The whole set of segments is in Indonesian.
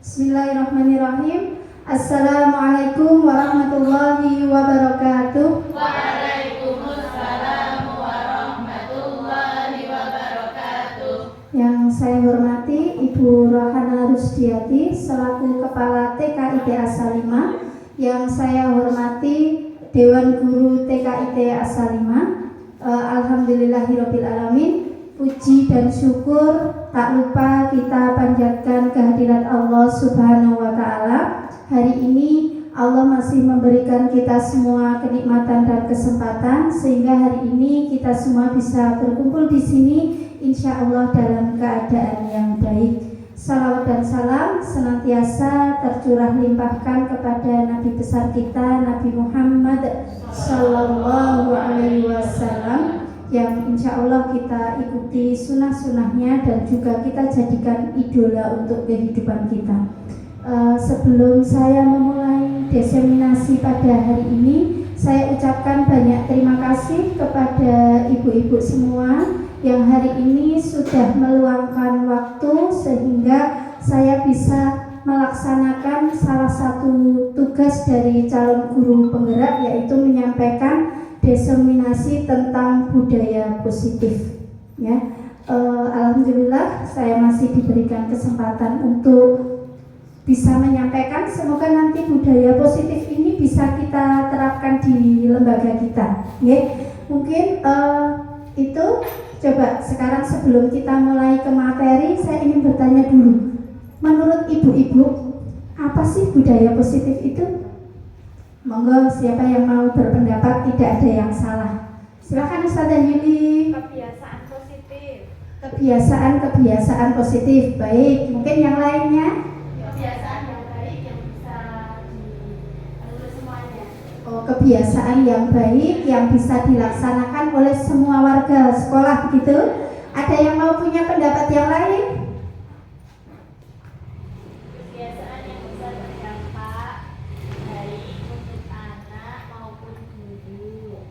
Bismillahirrahmanirrahim. Assalamualaikum warahmatullahi wabarakatuh. Waalaikumsalam warahmatullahi wabarakatuh. Yang saya hormati Ibu Rohana Rusdiati selaku Kepala TKIT As-Salimah. Yang saya hormati Dewan Guru TKIT As-Salimah. Alhamdulillahirabbil alamin. Puji dan syukur tak lupa kita panjatkan kehadirat Allah Subhanahu wa Ta'ala. Hari ini Allah masih memberikan kita semua kenikmatan dan kesempatan sehingga hari ini kita semua bisa berkumpul di sini insya Allah dalam keadaan yang baik. Salawat dan salam senantiasa tercurah limpahkan kepada Nabi besar kita Nabi Muhammad Sallallahu Alaihi Wasallam, yang insya Allah kita ikuti sunnah-sunnahnya dan juga kita jadikan idola untuk kehidupan kita. Sebelum saya memulai diseminasi pada hari ini, saya ucapkan banyak terima kasih kepada ibu-ibu semua yang hari ini sudah meluangkan waktu sehingga saya bisa melaksanakan salah satu tugas dari calon guru penggerak, yaitu menyampaikan diseminasi tentang budaya positif. Ya, alhamdulillah saya masih diberikan kesempatan untuk bisa menyampaikan. Semoga nanti budaya positif ini bisa kita terapkan di lembaga kita. Ya, mungkin itu. Coba sekarang sebelum kita mulai ke materi, saya ingin bertanya dulu. Menurut ibu-ibu, apa sih budaya positif itu? Monggo siapa yang mau berpendapat, tidak ada yang salah. Silakan Ustazah Yuli. Kebiasaan positif. Kebiasaan positif. Baik, mungkin yang lainnya? Kebiasaan yang baik yang bisa dilakukan semuanya. Oh, kebiasaan yang baik yang bisa dilaksanakan oleh semua warga sekolah, begitu? Ada yang mau punya pendapat yang lain? Kebiasaan yang bisa berdampak baik untuk anak maupun guru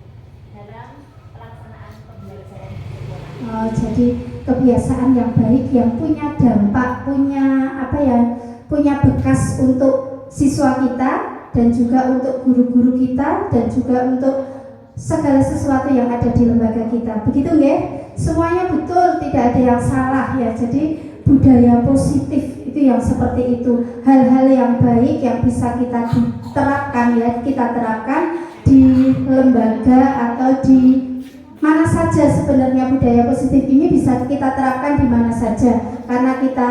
dalam pelaksanaan pembelajaran di sekolah. Oh, jadi kebiasaan yang baik yang punya dampak, punya bekas untuk siswa kita dan juga untuk guru-guru kita dan juga untuk segala sesuatu yang ada di lembaga kita. Begitu nggih? Semuanya betul, tidak ada yang salah ya. Jadi budaya positif itu yang seperti itu. Hal-hal yang baik yang bisa kita terapkan ya, kita terapkan di lembaga atau di mana saja. Sebenarnya budaya positif ini bisa kita terapkan di mana saja. Karena kita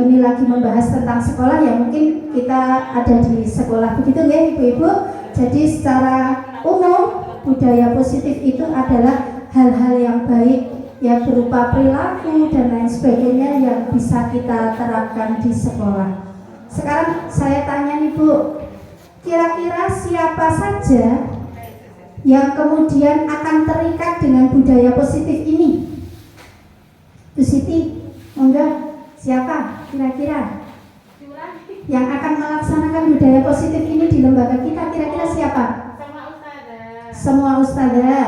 ini lagi membahas tentang sekolah, ya mungkin kita ada di sekolah, begitu ya ibu-ibu. Jadi secara umum budaya positif itu adalah hal-hal yang baik ya, berupa perilaku dan lain sebagainya yang bisa kita terapkan di sekolah. Sekarang saya tanya nih Bu, kira-kira siapa saja yang kemudian akan terikat dengan budaya positif ini? Bu Siti, monggo. Siapa kira-kira yang akan melaksanakan budaya positif ini di lembaga kita? Kira-kira siapa? Sama ustazah. Semua ustazah.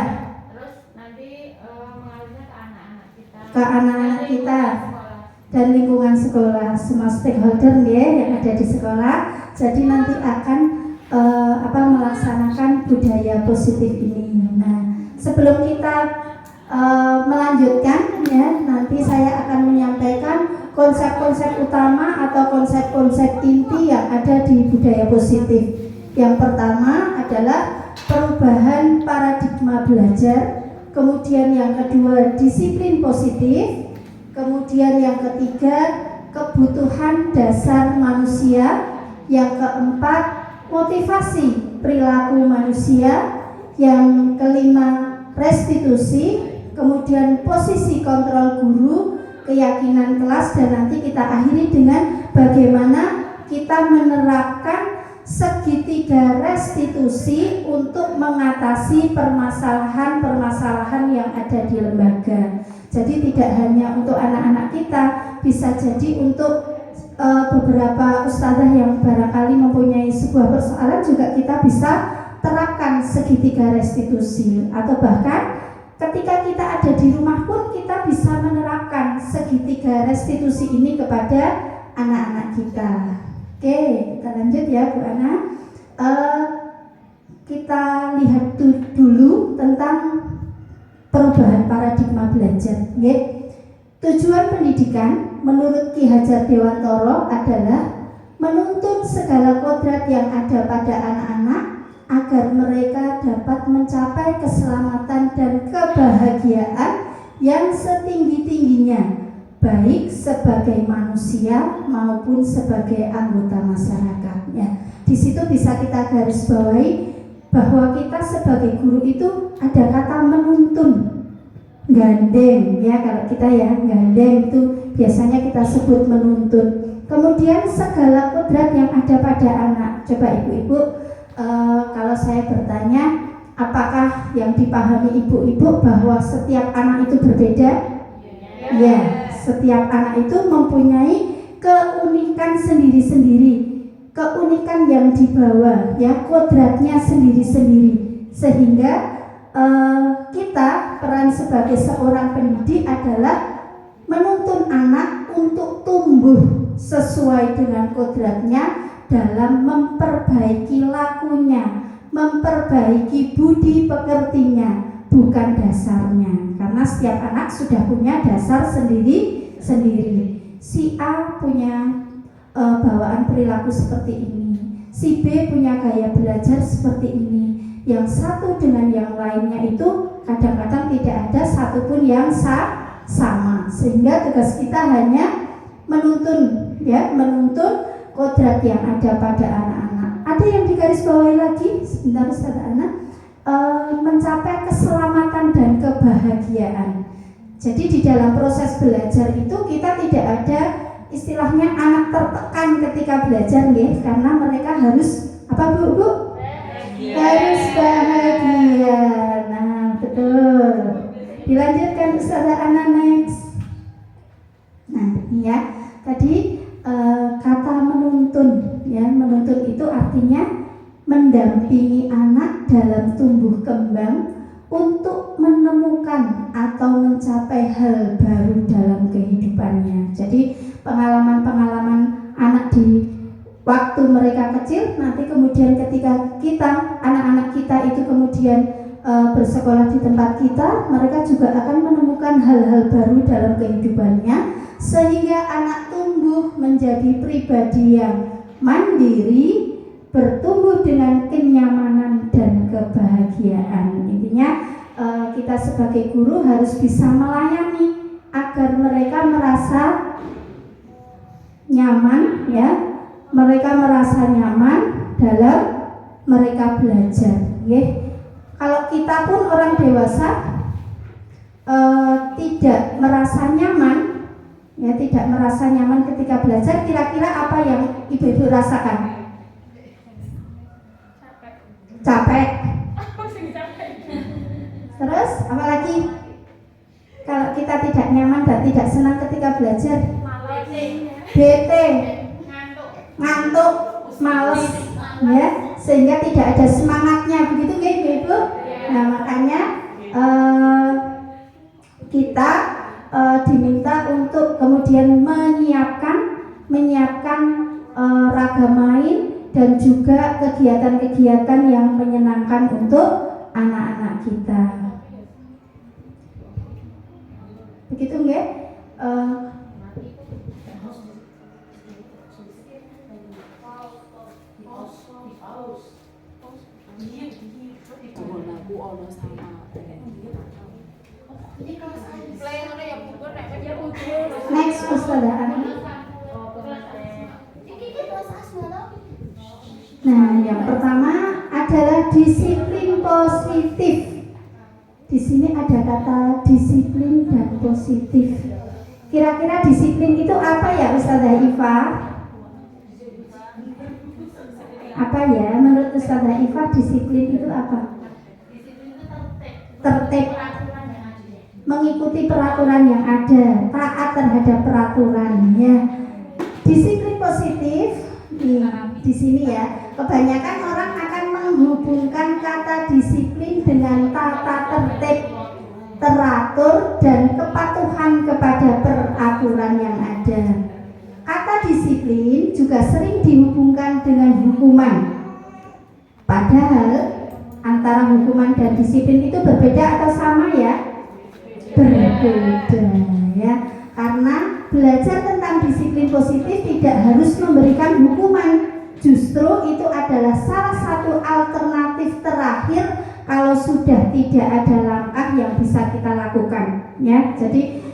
Terus nanti mengalirnya ke anak-anak kita. Ke anak-anak kita Sekolah. dan lingkungan sekolah, semua stakeholder ya yang ada di sekolah. Jadi nanti akan melaksanakan budaya positif ini. Nah, sebelum kita melanjutkan ya, nanti saya akan menyampaikan konsep-konsep utama atau konsep-konsep inti yang ada di budaya positif. Yang pertama adalah perubahan paradigma belajar, kemudian yang kedua disiplin positif, kemudian yang ketiga kebutuhan dasar manusia, yang keempat motivasi perilaku manusia, yang kelima restitusi, kemudian posisi kontrol guru, keyakinan kelas, dan nanti kita akhiri dengan bagaimana kita menerapkan segitiga restitusi untuk mengatasi permasalahan-permasalahan yang ada di lembaga. Jadi tidak hanya untuk anak-anak kita, bisa jadi untuk beberapa ustazah yang barangkali mempunyai sebuah persoalan juga kita bisa terapkan segitiga restitusi, atau bahkan ketika kita ada di rumah pun kita bisa menerapkan segitiga restitusi ini kepada anak-anak kita. Oke, kita lanjut ya Bu Ana. Kita lihat dulu tentang perubahan paradigma belajar. Tujuan pendidikan menurut Ki Hajar Dewantoro adalah menuntun segala kodrat yang ada pada anak-anak agar mereka dapat mencapai keselamatan dan kebahagiaan yang setinggi-tingginya, baik sebagai manusia maupun sebagai anggota masyarakat. Ya, di situ bisa kita garis bawahi bahwa kita sebagai guru itu ada kata menuntun, gandeng ya, kalau kita ya gandeng itu biasanya kita sebut menuntun. Kemudian segala kodrat yang ada pada anak. Coba ibu-ibu, kalau saya bertanya, apakah yang dipahami ibu-ibu bahwa setiap anak itu berbeda? Ya, setiap anak itu mempunyai keunikan sendiri-sendiri, keunikan yang dibawa, ya, kodratnya sendiri-sendiri. Sehingga kita peran sebagai seorang pendidik adalah menuntun anak untuk tumbuh sesuai dengan kodratnya dalam memperbaiki lakunya, memperbaiki budi pekertinya, bukan dasarnya. Karena setiap anak sudah punya dasar sendiri-sendiri. Si A punya bawaan perilaku seperti ini, si B punya gaya belajar seperti ini. Yang satu dengan yang lainnya itu kadang-kadang tidak ada satupun yang sama. Sehingga tugas kita hanya menuntun, ya, menuntun kodrat yang ada pada anak-anak. Ada yang digarisbawahi lagi, sebentar Ustaz Ana, mencapai keselamatan dan kebahagiaan. Jadi di dalam proses belajar itu kita tidak ada istilahnya anak tertekan ketika belajar, ya, karena mereka harus apa Bu? Harus bahagia. Nah, betul. Dilanjutkan Ustazah Ana next. Nah, ini ya. Tadi kata menuntun, ya, menuntun itu artinya mendampingi anak dalam tumbuh kembang untuk menemukan atau mencapai hal baru dalam kehidupannya. Jadi pengalaman-pengalaman anak di waktu mereka kecil, nanti kemudian ketika kita, anak-anak kita itu kemudian bersekolah di tempat kita, mereka juga akan menemukan hal-hal baru dalam kehidupannya, sehingga anak tumbuh menjadi pribadi yang mandiri, bertumbuh dengan kenyamanan dan kebahagiaan. Intinya kita sebagai guru harus bisa melayani agar mereka merasa nyaman, ya, mereka merasa nyaman dalam mereka belajar, ya. Kalau kita pun orang dewasa tidak merasa nyaman, ya, tidak merasa nyaman ketika belajar, kira-kira apa yang ibu-ibu rasakan? Capek. Terus apa lagi? Kalau kita tidak nyaman dan tidak senang ketika belajar, bete, ngantuk, males, ya, sehingga tidak ada semangatnya, begitu ya ibu-ibu. Nah, makanya kita diminta untuk kemudian menyiapkan ragam main dan juga kegiatan-kegiatan yang menyenangkan untuk anak-anak kita. Begitu nggak? Next Ustazah Ana. Nah, yang pertama adalah disiplin positif. Di sini ada kata disiplin dan positif. Kira-kira disiplin itu apa ya Ustazah Iva? Apa ya menurut Ustazah Iva disiplin itu apa? Tertib, mengikuti peraturan yang ada, taat terhadap peraturan, ya. Disiplin positif di sini ya, kebanyakan orang akan menghubungkan kata disiplin dengan tata tertib, teratur dan kepatuhan kepada peraturan yang ada. Kata disiplin juga sering dihubungkan dengan hukuman. Padahal antara hukuman dan disiplin itu berbeda atau sama ya? Berbeda ya. Karena belajar tentang disiplin positif tidak harus memberikan hukuman. Justru itu adalah salah satu alternatif terakhir kalau sudah tidak ada langkah yang bisa kita lakukan ya. Jadi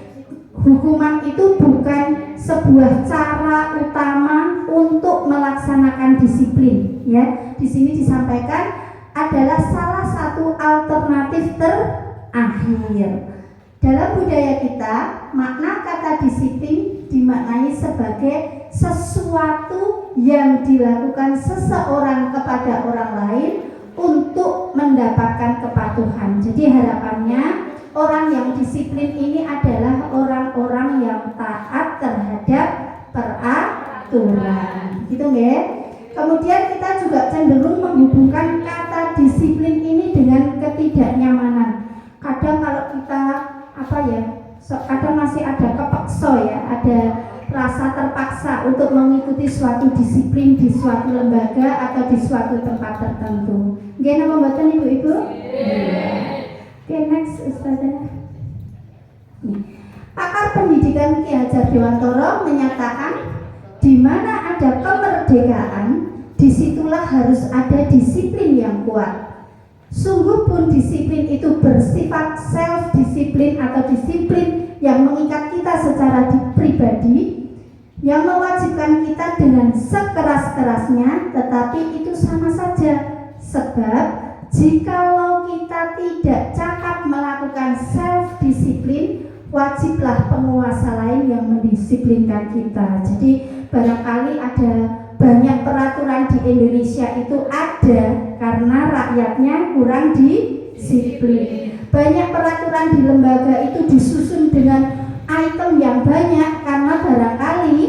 hukuman itu bukan sebuah cara utama untuk melaksanakan disiplin ya. Di sini disampaikan adalah salah satu alternatif terakhir. Dalam budaya kita, makna kata disiplin dimaknai sebagai sesuatu yang dilakukan seseorang kepada orang lain untuk mendapatkan kepatuhan. Jadi harapannya orang yang disiplin ini adalah orang-orang yang taat terhadap peraturan. Gitu nggih? Kemudian kita juga cenderung menghubungkan kata disiplin ini dengan ketidaknyamanan. Kadang kalau kita kadang masih ada kepeksa ya, ada rasa terpaksa untuk mengikuti suatu disiplin di suatu lembaga atau di suatu tempat tertentu. Nggih napa mboten Ibu-ibu? Oke, next Ustazah. Pakar pendidikan Ki Hajar Dewantara menyatakan di mana ada kemerdekaan, disitulah harus ada disiplin yang kuat. Sungguh pun disiplin itu bersifat self-disiplin atau disiplin yang mengikat kita secara pribadi, yang mewajibkan kita dengan sekeras-kerasnya, tetapi itu sama saja. Sebab jikalau kita tidak cakap melakukan self-disiplin, wajiblah penguasa lain yang mendisiplinkan kita. Jadi barangkali ada banyak peraturan di Indonesia itu ada karena rakyatnya kurang disiplin. Banyak peraturan di lembaga itu disusun dengan item yang banyak karena barangkali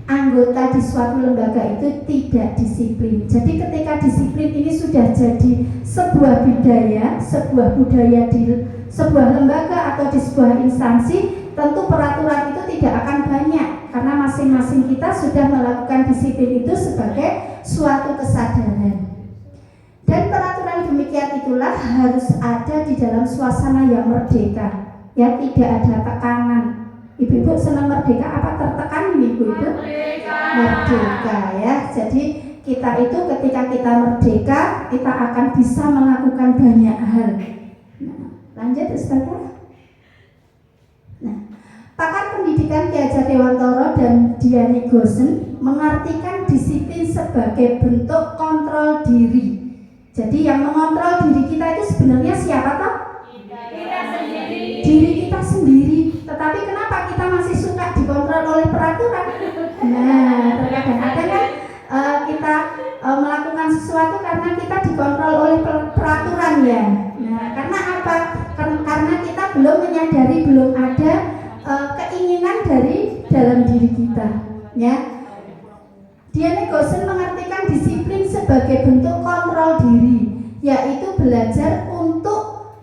anggota di suatu lembaga itu tidak disiplin. Jadi ketika disiplin ini sudah jadi sebuah budaya di sebuah lembaga atau di sebuah instansi, tentu peraturan itu tidak akan banyak karena masing-masing kita sudah melakukan disiplin itu sebagai suatu kesadaran. Dan peraturan demikian itulah harus ada di dalam suasana yang merdeka, ya, tidak ada tekanan. Ibu-ibu senang merdeka apa tertekan ini Ibu-ibu? Merdeka ya. Jadi kita itu ketika kita merdeka, kita akan bisa melakukan banyak hal. Nah, lanjut Ustazah. Nah, pakar pendidikan Ki Hajar Dewantara dan Diani Goosen mengartikan disiplin sebagai bentuk kontrol diri. Jadi yang mengontrol diri kita itu sebenarnya siapa toh? Kita sendiri. Diri kita sendiri. Tetapi kenapa kita masih suka dikontrol oleh peraturan? Nah, terkadang ada kan kita melakukan sesuatu karena kita dikontrol oleh peraturan ya. Nah, karena apa? Karena kita belum menyadari, belum ada keinginan dari dalam diri kita, ya. Diani Goosen mengartikan disiplin sebagai bentuk kontrol diri, yaitu belajar untuk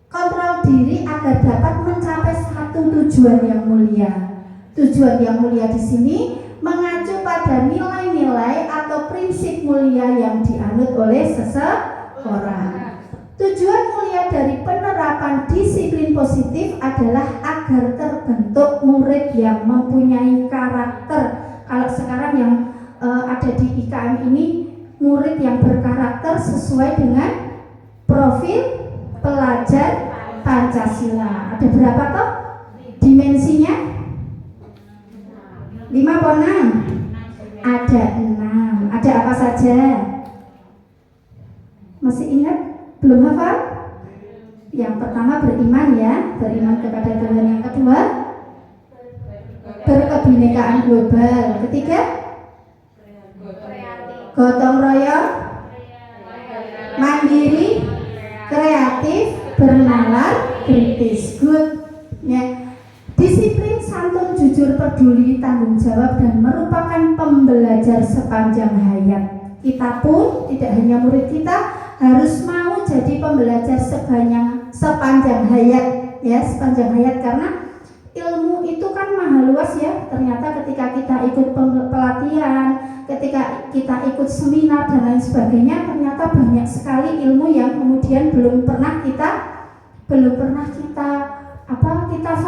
kontrol diri agar dapat mencapai satu tujuan yang mulia. Tujuan yang mulia di sini mengacu pada nilai-nilai atau prinsip mulia yang dianut oleh seseorang. Tujuan mulia dari penerapan disiplin positif adalah agar terbentuk murid yang mempunyai karakter. Kalau sekarang yang ada di IKM ini, murid yang berkarakter sesuai dengan profil pelajar Pancasila. Ada berapa toh dimensinya? 5 atau 6? Ada 6. Ada apa saja? Masih ingat? Belum hafal? Yang pertama beriman ya, beriman kepada Tuhan. Yang kedua berkebinekaan global. Ketiga gotong royong, mandiri, kreatif, bernalar, kritis. Good. Ya. Disiplin, santun, jujur, peduli, tanggung jawab, dan merupakan pembelajar sepanjang hayat. Kita pun tidak hanya murid kita harus mau jadi pembelajar sepanjang hayat, ya, sepanjang hayat, karena ilmu itu kan maha luas ya. Ternyata ketika kita ikut pelatihan, ketika kita ikut seminar dan lain sebagainya, ternyata banyak sekali ilmu yang kemudian belum pernah kita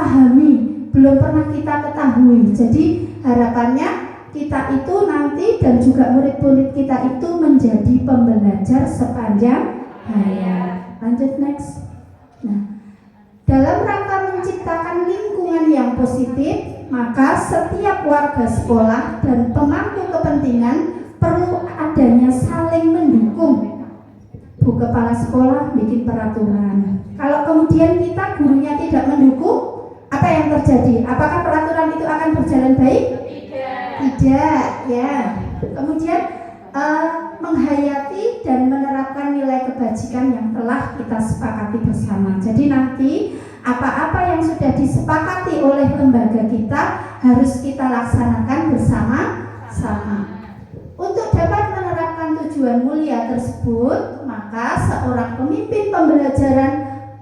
pahami, belum pernah kita ketahui. Jadi harapannya kita itu nanti dan juga murid-murid kita itu menjadi pembelajar sepanjang hayat. Lanjut next. Nah, dalam rangka menciptakan lingkungan yang positif, maka setiap warga sekolah dan pemangku kepentingan perlu adanya saling mendukung. Bu kepala sekolah bikin peraturan. Kalau kemudian kita gurunya tidak mendukung, apa yang terjadi? Apakah peraturan itu akan berjalan baik? Tidak, ya. Kemudian menghayati dan menerapkan nilai kebajikan yang telah kita sepakati bersama. Jadi nanti apa-apa yang sudah disepakati oleh lembaga kita harus kita laksanakan bersama-sama. Untuk dapat menerapkan tujuan mulia tersebut, maka seorang pemimpin pembelajaran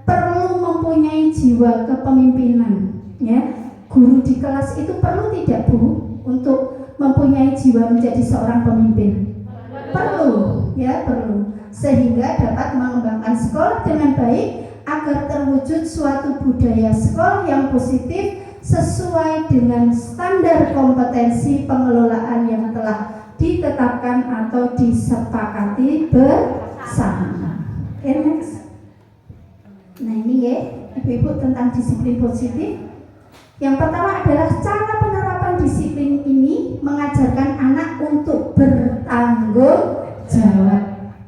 perlu mempunyai jiwa kepemimpinan. Ya, guru di kelas itu perlu tidak Bu untuk mempunyai jiwa menjadi seorang pemimpin? Perlu, ya perlu, sehingga dapat mengembangkan sekolah dengan baik agar terwujud suatu budaya sekolah yang positif sesuai dengan standar kompetensi pengelolaan yang telah ditetapkan atau disepakati bersama. Okay, next. Nah ini ya Ibu-ibu tentang disiplin positif. Yang pertama adalah cara penerapan disiplin ini mengajarkan anak untuk bertanggung jawab,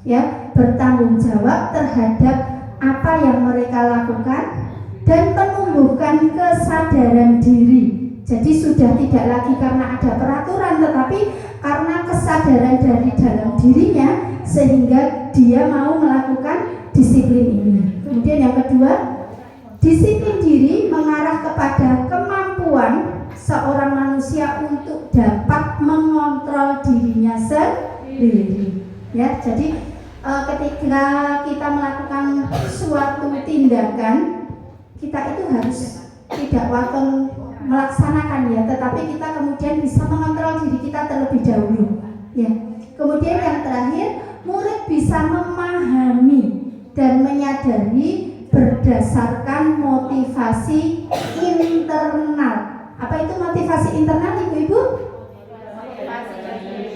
ya, bertanggung jawab terhadap apa yang mereka lakukan dan menumbuhkan kesadaran diri. Jadi sudah tidak lagi karena ada peraturan, tetapi karena kesadaran dari dalam dirinya sehingga dia mau melakukan disiplin ini. Kemudian yang kedua, disiplin diri mengarah kepada kemampuan seorang manusia untuk dapat mengontrol dirinya sendiri. Ya, jadi ketika kita melakukan suatu tindakan, kita itu harus tidak waton melaksanakan ya, tetapi kita kemudian bisa mengontrol diri kita terlebih dahulu. Ya. Kemudian yang terakhir, murid bisa memahami dan menyadari berdasarkan motivasi internal. Apa itu motivasi internal, Ibu-ibu?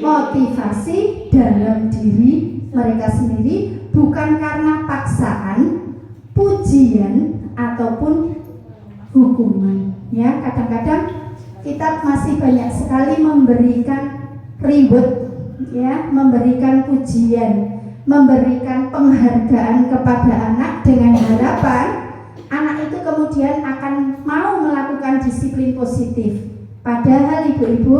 Motivasi dalam diri mereka sendiri, bukan karena paksaan, pujian ataupun hukuman. Ya, kadang-kadang kita masih banyak sekali memberikan reward, ya, memberikan pujian, memberikan penghargaan kepada anak dengan harapan anak itu kemudian akan mau melakukan disiplin positif. Padahal Ibu-ibu,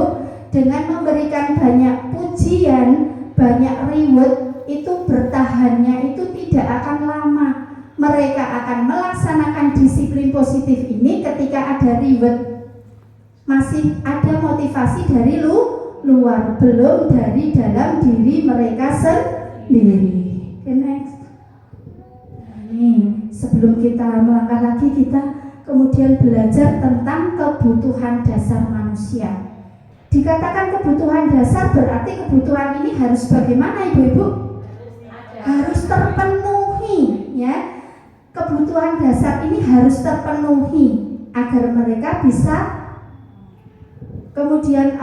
dengan memberikan banyak pujian, banyak reward, itu bertahannya itu tidak akan lama. Mereka akan melaksanakan disiplin positif ini ketika ada reward, masih ada motivasi dari luar, belum dari dalam diri mereka sendiri. Okay, next. Ini sebelum kita melangkah lagi, kita kemudian belajar tentang kebutuhan dasar manusia. Dikatakan kebutuhan dasar berarti kebutuhan ini harus bagaimana, Ibu-ibu? Harus terpenuhi, ya. Kebutuhan dasar ini harus terpenuhi agar mereka bisa kemudian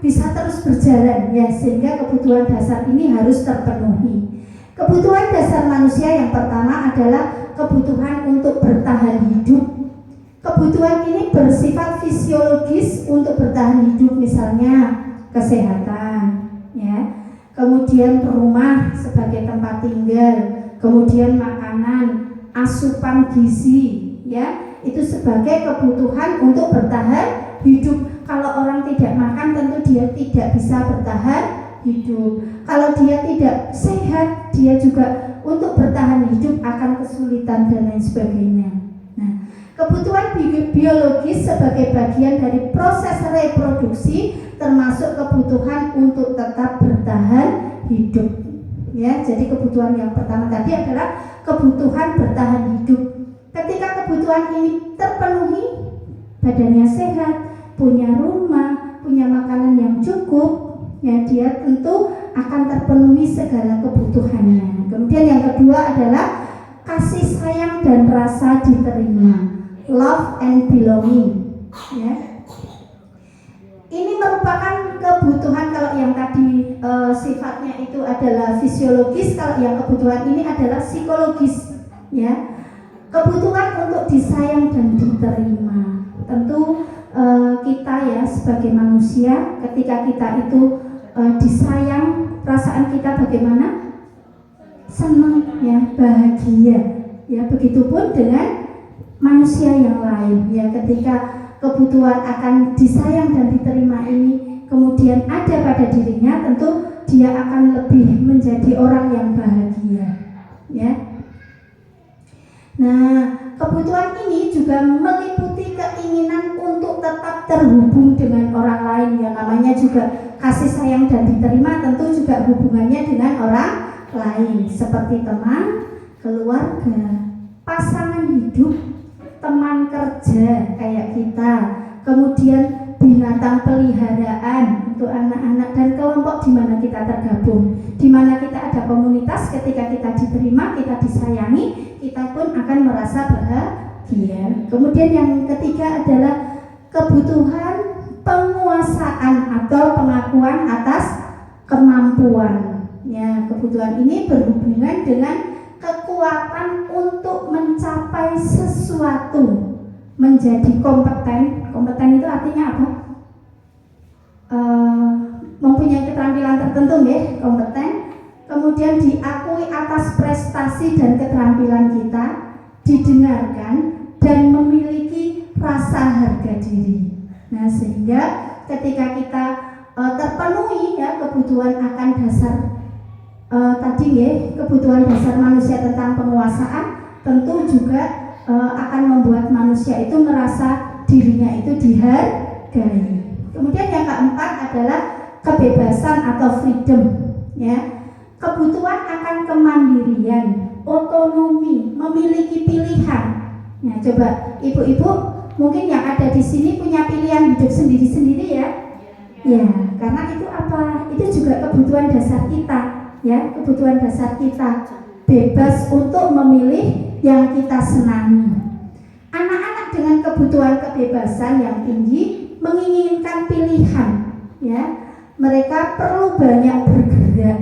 bisa terus berjalan, ya, sehingga kebutuhan dasar ini harus terpenuhi. Kebutuhan dasar manusia yang pertama adalah kebutuhan untuk bertahan hidup. Kebutuhan ini bersifat fisiologis untuk bertahan hidup, misalnya kesehatan, ya, kemudian rumah sebagai tempat tinggal, kemudian makanan, asupan gizi, ya, itu sebagai kebutuhan untuk bertahan hidup. Kalau orang tidak makan, tentu dia tidak bisa bertahan hidup. Kalau dia tidak sehat, dia juga untuk bertahan hidup akan kesulitan dan lain sebagainya. Nah, kebutuhan biologis sebagai bagian dari proses reproduksi termasuk kebutuhan untuk tetap bertahan hidup. Ya, jadi kebutuhan yang pertama tadi adalah kebutuhan bertahan hidup. Ketika kebutuhan ini terpenuhi badannya sehat, punya rumah, punya makanan yang cukup, ya dia tentu akan terpenuhi segala kebutuhannya. Kemudian yang kedua adalah kasih sayang dan rasa diterima, love and belonging, ya. Ini merupakan kebutuhan. Kalau yang tadi sifatnya itu adalah fisiologis, kalau yang kebutuhan ini adalah psikologis, ya. Kebutuhan untuk disayang dan diterima. Tentu kita ya sebagai manusia, ketika kita itu disayang, perasaan kita bagaimana? Senang, ya, bahagia, ya. Begitupun dengan manusia yang lain, ya. Ketika kebutuhan akan disayang dan diterima ini kemudian ada pada dirinya, tentu dia akan lebih menjadi orang yang bahagia, ya. Nah, kebutuhan ini juga meliputi keinginan untuk tetap terhubung dengan orang lain, yang namanya juga kasih sayang dan diterima tentu juga hubungannya dengan orang lain, seperti teman, keluarga, pasangan hidup, teman kerja kayak kita, kemudian binatang peliharaan untuk anak-anak, dan kelompok di mana kita tergabung, di mana kita ada komunitas. Ketika kita diterima, kita disayangi, kita pun akan merasa bahagia. Kemudian yang ketiga adalah kebutuhan penguasaan atau pengakuan atas kemampuan. Ya, kebutuhan ini berhubungan dengan kekuatan untuk mencapai sesuatu, menjadi kompeten. Kompeten itu artinya apa? Mempunyai keterampilan tertentu, ya, kompeten. Kemudian diakui atas prestasi dan keterampilan kita, didengarkan, dan memiliki rasa harga diri. Nah, sehingga ketika kita terpenuhi, ya, kebutuhan akan dasar tadi, ya, kebutuhan dasar manusia tentang penguasaan, tentu juga akan membuat manusia itu merasa dirinya itu dihargai. Kemudian yang keempat adalah kebebasan atau freedom, ya. Kebutuhan akan kemandirian, otonomi, memiliki pilihan. Nah, coba ibu-ibu mungkin yang ada di sini punya pilihan hidup sendiri-sendiri, ya. Ya, karena itu apa? Itu juga kebutuhan dasar kita, ya, kebutuhan dasar kita, bebas untuk memilih yang kita senangi. Anak-anak dengan kebutuhan kebebasan yang tinggi menginginkan pilihan, ya. Mereka perlu banyak bergerak,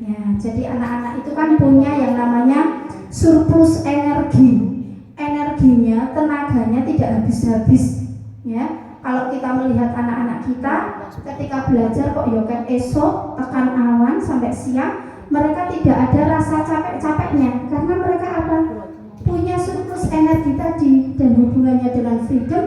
ya. Jadi anak-anak itu kan punya yang namanya surplus energi. Energinya, tenaganya tidak habis-habis, ya. Kalau kita melihat anak-anak kita ketika belajar kok yoket esok tekan awan sampai siang, mereka tidak ada rasa capek-capeknya karena mereka apa? Punya surplus energi tadi, dan hubungannya dengan freedom,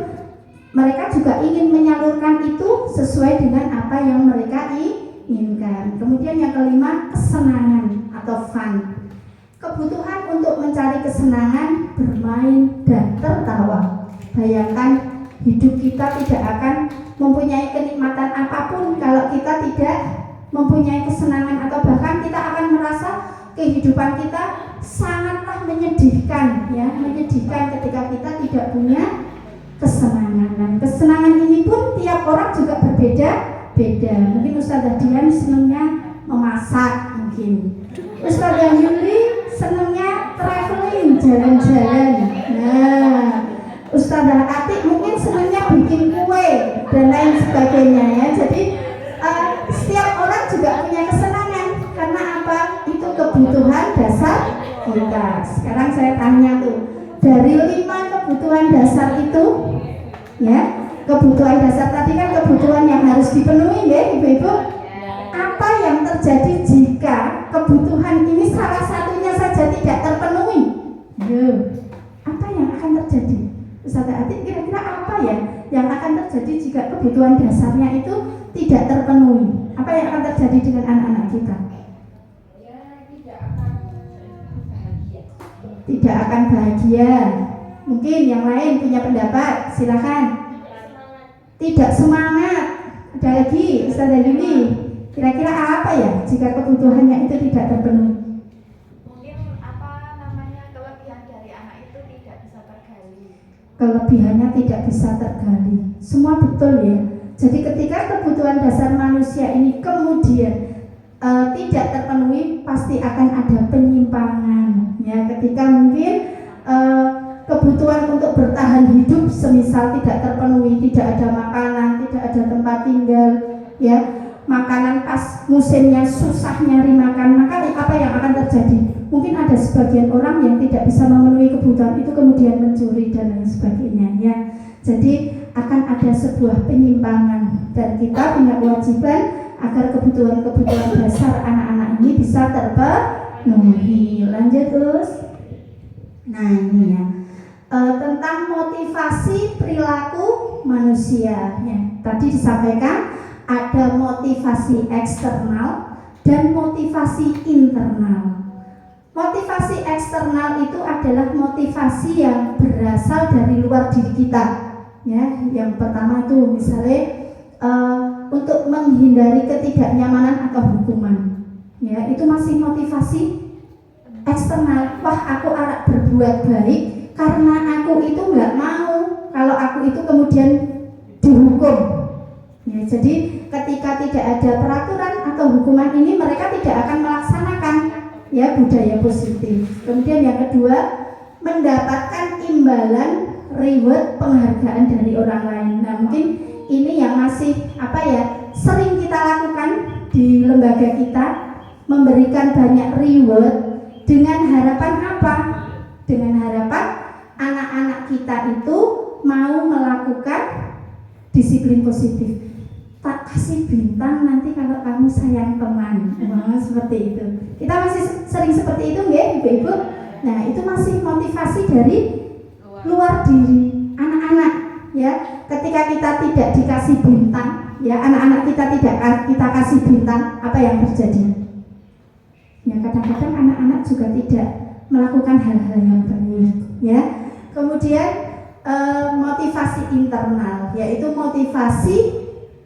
mereka juga ingin menyalurkan itu sesuai dengan apa yang mereka inginkan. Kemudian yang kelima, kesenangan atau fun. Kebutuhan untuk mencari kesenangan, bermain dan tertawa. Bayangkan hidup kita tidak akan mempunyai kenikmatan apapun kalau kita tidak mempunyai kesenangan, atau bahkan kita akan merasa kehidupan kita sangatlah menyedihkan, ya, menyedihkan ketika kita tidak punya kesenangan. Dan kesenangan ini pun tiap orang juga berbeda-beda. Mungkin Ustazah Dian senangnya memasak, mungkin Ustazah Yuli senangnya traveling, jalan-jalan. Nah, Ustazah Atik mungkin senangnya bikin kue dan lain sebagainya, ya. Jadi setiap orang juga punya kesenangan. Karena apa? Itu kebutuhan dasar kita. Sekarang saya tanya tuh, dari 5 kebutuhan dasar itu, ya, kebutuhan dasar tadi kan kebutuhan yang harus dipenuhi, ya, ibu-ibu. Apa yang terjadi jika kebutuhan ini salah satunya saja tidak terpenuhi? Apa yang akan terjadi? Ustazah Atik, kira-kira apa ya yang akan terjadi jika kebutuhan dasarnya itu tidak terpenuhi? Apa yang akan terjadi dengan anak-anak kita? Ya, tidak akan bahagia. Tidak akan bahagia. Mungkin yang lain punya pendapat, silakan. Tidak semangat. Ada lagi, Ustazah Yuli. Kira-kira apa ya jika kebutuhannya itu tidak terpenuhi? Mungkin apa namanya, kelebihan dari anak itu tidak bisa tergali. kelebihannya tidak bisa tergali. Semua betul ya. Jadi ketika kebutuhan dasar manusia ini kemudian tidak terpenuhi, pasti akan ada penyimpangan ya. Ketika mungkin kebutuhan untuk bertahan hidup semisal tidak terpenuhi, tidak ada makanan, tidak ada tempat tinggal ya, makanan pas musimnya susah nyari makan, maka apa yang akan terjadi? Mungkin ada sebagian orang yang tidak bisa memenuhi kebutuhan itu kemudian mencuri dan lain sebagainya ya. Jadi akan ada sebuah penyimpangan dan kita punya kewajiban agar kebutuhan-kebutuhan dasar anak-anak ini bisa terpenuhi. Lanjut terus. Nah ini ya, tentang motivasi perilaku manusia ya. Tadi disampaikan ada motivasi eksternal dan motivasi internal. Motivasi eksternal itu adalah motivasi yang berasal dari luar diri kita ya. Yang pertama itu misalnya untuk menghindari ketidaknyamanan atau hukuman ya, itu masih motivasi eksternal. Wah, aku harap berbuat baik karena aku itu nggak mau kalau aku itu kemudian dihukum ya. Jadi ketika tidak ada peraturan atau hukuman ini, mereka tidak akan melaksanakan ya budaya positif. Kemudian yang kedua, mendapatkan imbalan, reward, penghargaan dari orang lain. Nah mungkin ini yang masih sering kita lakukan di lembaga kita, memberikan banyak reward dengan harapan apa? Dengan harapan anak-anak kita itu mau melakukan disiplin positif. Tak kasih bintang nanti kalau kamu sayang teman. Seperti itu. Kita masih sering seperti itu nggak, Ibu-ibu? Nah, itu masih motivasi dari luar diri anak-anak ya. Ketika kita tidak dikasih bintang ya, anak-anak kita tidak kita kasih bintang, apa yang terjadi? Ya, kadang-kadang anak-anak juga tidak melakukan hal-hal yang baik ya. Kemudian motivasi internal, yaitu motivasi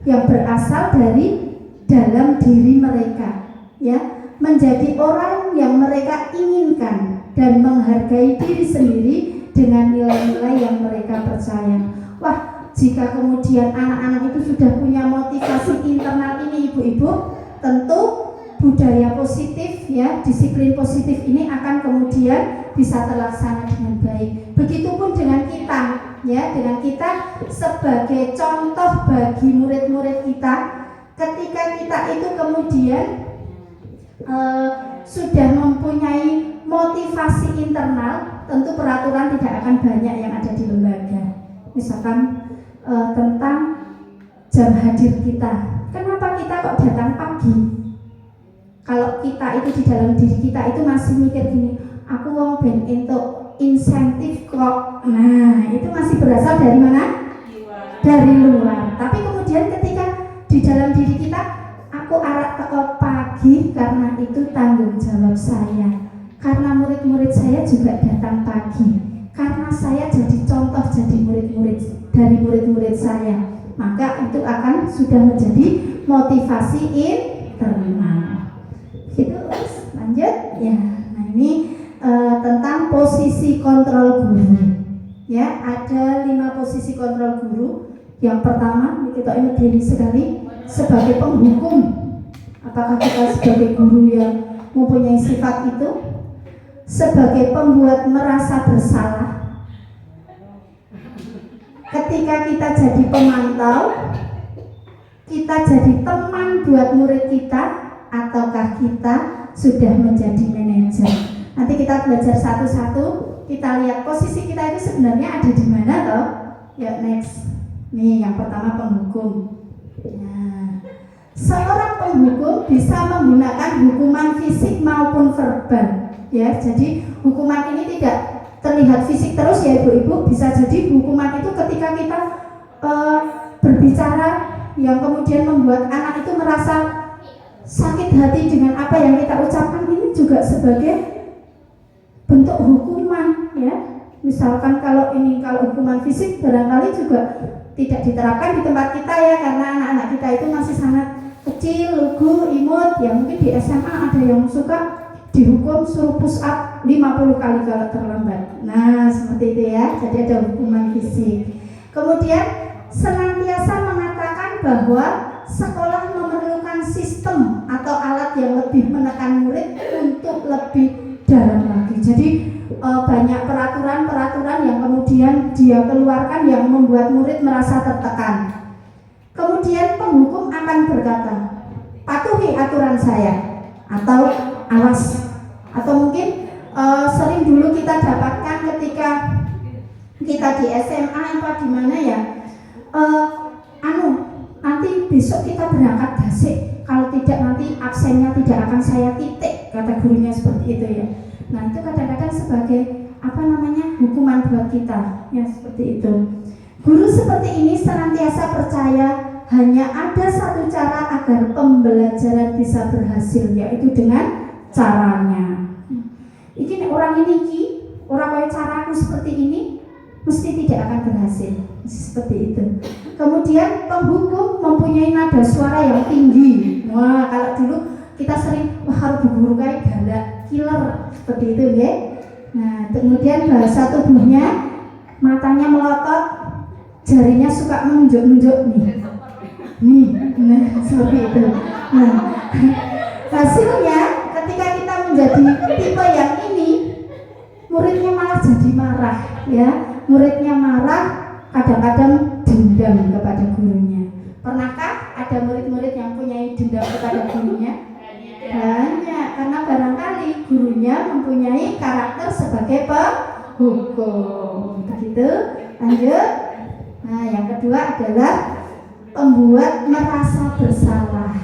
yang berasal dari dalam diri mereka ya, menjadi orang yang mereka inginkan dan menghargai diri sendiri dengan nilai-nilai yang mereka percaya. Wah, jika kemudian anak-anak itu sudah punya motivasi internal ini, ibu-ibu, tentu budaya positif ya, disiplin positif ini akan kemudian bisa terlaksana dengan baik. Begitupun dengan kita ya, dengan kita sebagai contoh bagi murid-murid kita. Ketika kita itu kemudian sudah mempunyai motivasi internal, tentu peraturan tidak akan banyak yang ada di lembaga. Misalkan tentang jam hadir kita, kenapa kita kok datang pagi? Kalau kita itu di dalam diri kita itu masih mikir gini, aku wong ben entuk insentif kok. Nah, itu masih berasal dari mana? Dari luar. Tapi kemudian ketika di dalam diri kita, aku arah teko pagi karena itu tanggung jawab saya. Karena murid-murid saya juga datang pagi. Karena saya jadi contoh, jadi murid-murid dari murid-murid saya. Maka itu akan sudah menjadi motivasi internal. Gitu, lanjut ya. Nah, ini tentang posisi kontrol guru ya. Ada 5 posisi kontrol guru. Yang pertama, kita ini sekali sebagai penghukum. Apakah kita sebagai guru yang mempunyai sifat itu? Sebagai pembuat merasa bersalah. Ketika kita jadi pemantau, kita jadi teman buat murid kita, ataukah kita sudah menjadi manajer? Nanti kita belajar satu-satu, kita lihat posisi kita itu sebenarnya ada di mana toh? Ya, next. Nih, yang pertama penghukum. Nah, seorang penghukum bisa menggunakan hukuman fisik maupun verbal. Ya, jadi hukuman ini tidak terlihat fisik terus ya ibu-ibu. Bisa jadi hukuman itu ketika kita berbicara yang kemudian membuat anak itu merasa sakit hati dengan apa yang kita ucapkan, ini juga sebagai bentuk hukuman ya. Misalkan kalau hukuman fisik barangkali juga tidak diterapkan di tempat kita ya, karena anak-anak kita itu masih sangat kecil, lugu, imut ya. Mungkin di SMA ada yang suka dihukum suruh push up 50 kali kalau terlambat. Nah, seperti itu ya. Jadi ada hukuman fisik. Kemudian senantiasa mengatakan bahwa sekolah memerlukan sistem atau alat yang lebih menekan murid untuk lebih dalam lagi. Jadi banyak peraturan-peraturan yang kemudian dia keluarkan yang membuat murid merasa tertekan. Kemudian penghukum akan berkata, patuhi aturan saya, atau awas. Atau mungkin sering dulu kita dapatkan ketika kita di SMA apa di mana ya, nanti besok kita berangkat dasik, kalau tidak nanti absennya tidak akan saya titik, kata gurunya seperti itu ya. Nah itu kadang-kadang sebagai hukuman buat kita ya, seperti itu. Guru seperti ini senantiasa percaya hanya ada satu cara agar pembelajaran bisa berhasil, yaitu dengan caranya. Ini orang kayak caraku seperti ini mesti tidak akan berhasil, seperti itu. Kemudian penghukum mempunyai nada suara yang tinggi. Wah, kalau dulu kita sering harus berguru kayak galak, killer, seperti itu ya. Nah, kemudian bahasa tubuhnya, matanya melotot, jarinya suka menunjuk-nunjuk nih. Nah, seperti itu. Nah, hasilnya ketika kita menjadi tipe yang ini, muridnya malah jadi marah ya. Muridnya marah, kadang-kadang dendam kepada gurunya. Pernahkah ada murid-murid yang punya dendam kepada gurunya? Banyak, karena barangkali gurunya mempunyai karakter sebagai penghukum. Begitu, lanjut. Nah, yang kedua adalah pembuat merasa bersalah.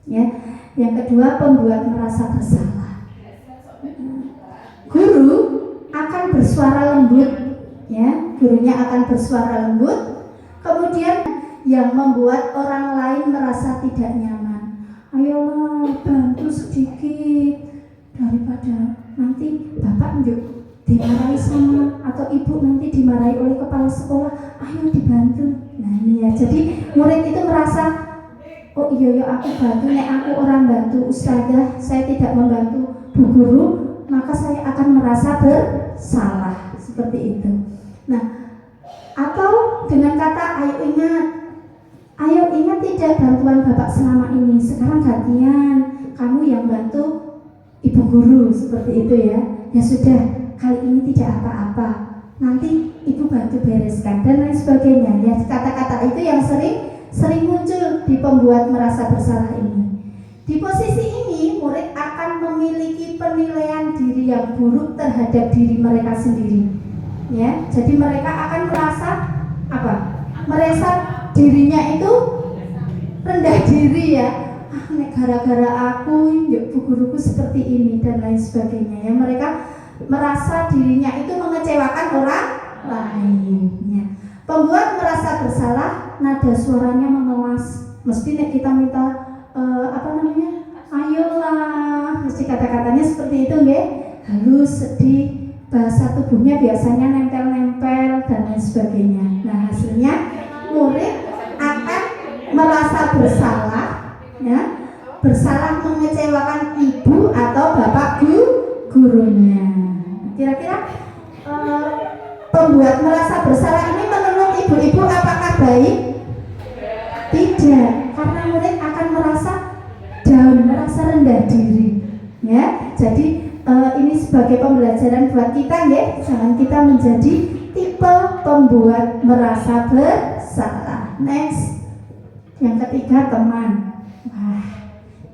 Ya, yang kedua pembuat merasa bersalah. Guru akan bersuara lembut, ya, gurunya akan bersuara lembut. Kemudian yang membuat orang lain merasa tidak nyaman. Ayolah, bantu sedikit daripada nanti bapak dimarahi sama atau ibu nanti dimarahi oleh kepala sekolah. Ayo dibantu. Nah ini ya, jadi murid itu merasa, oh iya aku bantu, aku orang bantu ustazah, saya tidak membantu bu guru, maka saya akan merasa bersalah, seperti itu. Nah, atau dengan kata ayo ingat tidak bantuan bapak selama ini, sekarang gantian kamu yang bantu ibu guru, seperti itu ya. Ya sudah, kali ini tidak apa-apa, nanti ibu bantu bereskan dan lain sebagainya ya. Kata-kata itu yang sering muncul di pembuat merasa bersalah ini. Di posisi ini murid akan memiliki penilaian diri yang buruk terhadap diri mereka sendiri ya. Jadi mereka akan merasa merasa dirinya itu rendah diri ya. Gara-gara aku bu guruku seperti ini dan lain sebagainya ya. Mereka merasa dirinya itu mengecewakan orang lainnya. Pembuat merasa bersalah, nada suaranya memelas. Mesti kita minta ayolah, mesti kata-katanya seperti itu nggih. Halus, sedih, bahasa tubuhnya biasanya nempel-nempel dan lain sebagainya. Nah, hasilnya murid akan merasa bersalah ya, bersalah mengecewakan ibu atau bapak gurunya. Kira-kira pembuat merasa bersalah ini menurut ibu-ibu apakah baik? Tidak, karena murid akan merasa down, merasa rendah diri ya. Jadi ini sebagai pembelajaran buat kita ya, jangan kita menjadi tipe pembuat merasa bersalah. Next, yang ketiga teman. Wah,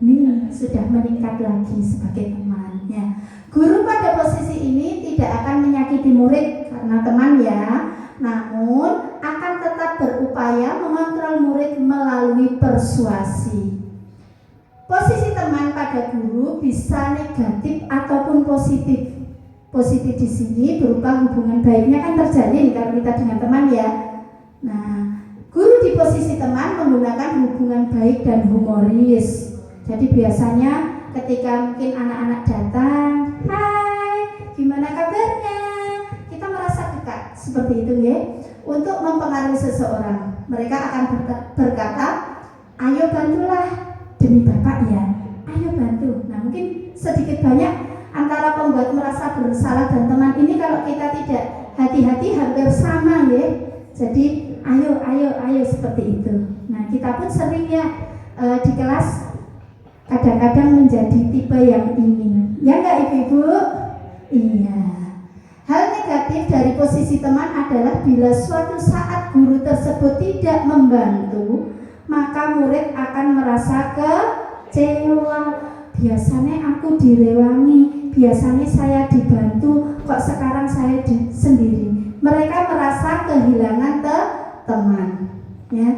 ini sudah meningkat lagi sebagai teman ya. Guru pada posisi ini tidak akan menyakiti murid karena teman ya, namun akan tetap berupaya mengontrol murid melalui persuasi. Posisi teman pada guru bisa negatif ataupun positif. Positif di sini berupa hubungan baiknya kan terjalin kalau kita dengan teman ya. Nah, guru di posisi teman menggunakan hubungan baik dan humoris. Jadi biasanya ketika mungkin anak-anak datang, hai, gimana kabarnya? Kita merasa dekat. seperti itu ya. Untuk mempengaruhi seseorang, mereka akan berkata, ayo bantulah demi Bapak ya, ayo bantu. Nah mungkin sedikit banyak antara pembuat merasa bersalah dan teman ini kalau kita tidak hati-hati hampir sama ya. Jadi ayo seperti itu. Nah kita pun sering ya di kelas kadang-kadang menjadi tipe yang ingin. Ya enggak ibu-ibu? Iya. Hal negatif dari posisi teman adalah bila suatu saat guru tersebut tidak membantu, maka murid akan merasa kecewa. Biasanya aku direwangi, biasanya saya dibantu, kok sekarang saya sendiri. Mereka merasa kehilangan teman. Ya.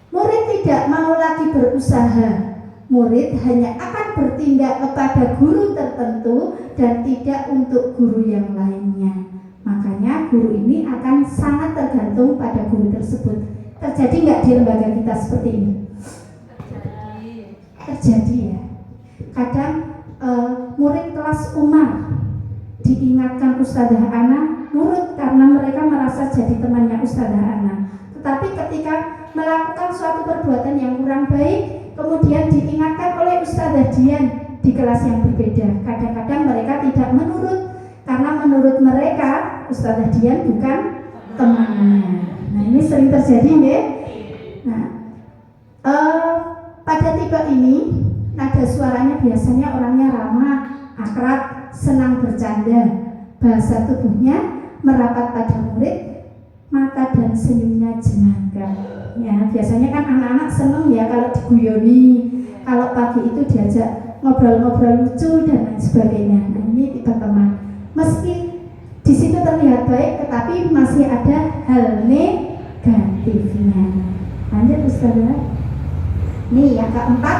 Murid tidak mau lagi berusaha. Murid hanya akan bertindak kepada guru tertentu dan tidak untuk guru yang lainnya. Makanya guru ini akan sangat tergantung pada guru tersebut. Terjadi nggak di lembaga kita seperti ini? Terjadi ya. Kadang murid kelas Umar diingatkan Ustadzah Ana nurut karena mereka merasa jadi temannya Ustadzah Ana. Tetapi ketika melakukan suatu perbuatan yang kurang baik, kemudian diingatkan oleh Ustadzah Dian di kelas yang berbeda, kadang-kadang mereka tidak menurut karena menurut mereka Ustadzah Dian bukan temannya. Nah ini sering terjadi ya. Nah pada tipe ini nada suaranya biasanya orangnya ramah, akrab, senang bercanda. Bahasa tubuhnya merapat pada murid, mata dan senyumnya jenaka. Ya, biasanya kan anak-anak seneng ya kalau diguyoni, kalau pagi itu diajak ngobrol-ngobrol lucu dan lain sebagainya. Nah, ini tipe teman. Meski di situ terlihat baik, tetapi masih ada hal negatifnya. Lanjut Ustazah. Nih yang keempat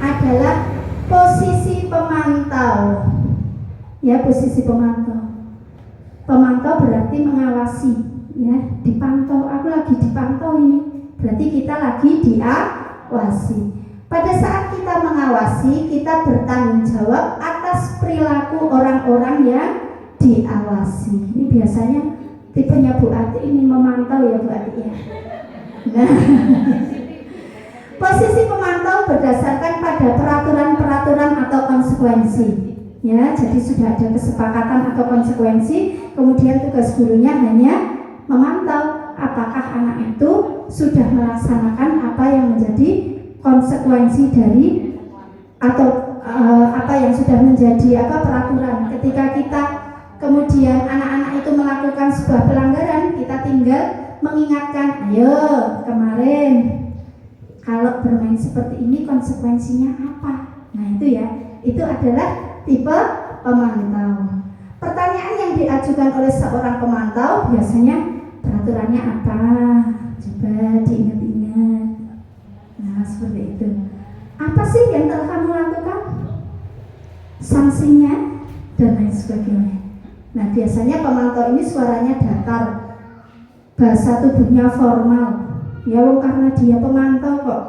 adalah posisi pemantau. Ya, posisi pemantau. Pemantau berarti mengawasi, ya, dipantau. Aku lagi dipantau ini. Berarti kita lagi diawasi. Pada saat kita mengawasi, kita bertanggung jawab atas perilaku orang-orang yang diawasi. Ini biasanya tipenya Bu Ati ini memantau ya Bu Ati ya. Nah, posisi pemantau berdasarkan pada peraturan-peraturan atau konsekuensi. Ya, jadi sudah ada kesepakatan atau konsekuensi, kemudian tugas gurunya hanya memantau apakah anak itu sudah melaksanakan apa yang menjadi konsekuensi dari atau apa yang sudah menjadi peraturan. Ketika kita kemudian anak-anak itu melakukan sebuah pelanggaran, kita tinggal mengingatkan, ayo kemarin kalau bermain seperti ini konsekuensinya apa. Nah itu ya, itu adalah tipe pemantau. Pertanyaan yang diajukan oleh seorang pemantau biasanya peraturannya apa? Coba diingat-ingat. Nah seperti itu. Apa sih yang telah kamu lakukan? Sanksinya dan lain sebagainya. Nah biasanya pemantau ini suaranya datar, bahasa tubuhnya formal. Ya karena dia pemantau kok,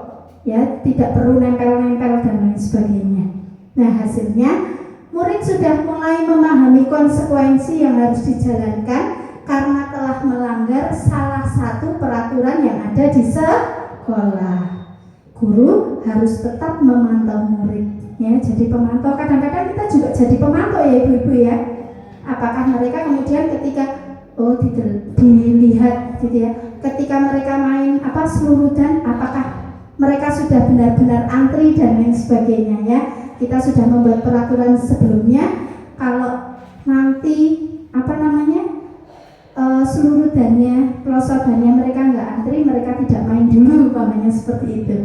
ya tidak perlu nempel-nempel dan lain sebagainya. Nah hasilnya murid sudah mulai memahami konsekuensi yang harus dijalankan karena telah melanggar salah satu peraturan yang ada di sekolah. Guru harus tetap memantau murid, ya. Jadi pemantau, kadang-kadang kita juga jadi pemantau ya ibu-ibu ya. Apakah mereka kemudian ketika dilihat gitu ya, ketika mereka main selurudan, apakah mereka sudah benar-benar antri dan lain sebagainya ya. Kita sudah membuat peraturan sebelumnya, kalau nanti selurudannya, pelosodannya mereka nggak antri, mereka tidak main dulu, umpamanya seperti itu.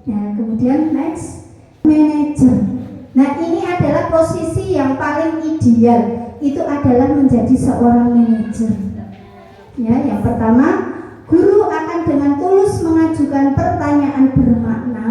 Ya, kemudian next, manajer. Nah ini adalah posisi yang paling ideal, itu adalah menjadi seorang manajer. Ya, yang pertama, guru akan dengan tulus mengajukan pertanyaan bermakna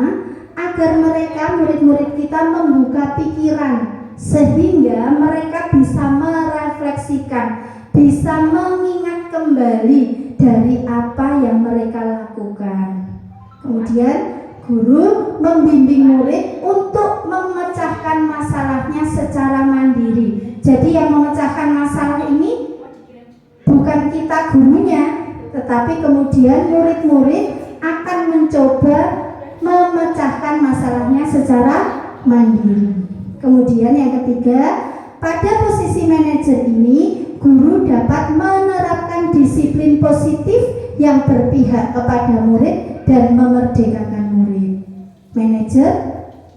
agar mereka, murid-murid kita, membuka pikiran sehingga mereka bisa merefleksikan, bisa mengingat kembali dari apa yang mereka lakukan. Kemudian guru membimbing murid untuk memecahkan masalahnya secara mandiri. Jadi yang memecahkan masalah ini bukan bukan kita gurunya, tetapi kemudian murid-murid akan mencoba memecahkan masalahnya secara mandiri. Kemudian yang ketiga, pada posisi manajer ini, guru dapat menerapkan disiplin positif yang berpihak kepada murid dan memerdekakan murid. Manajer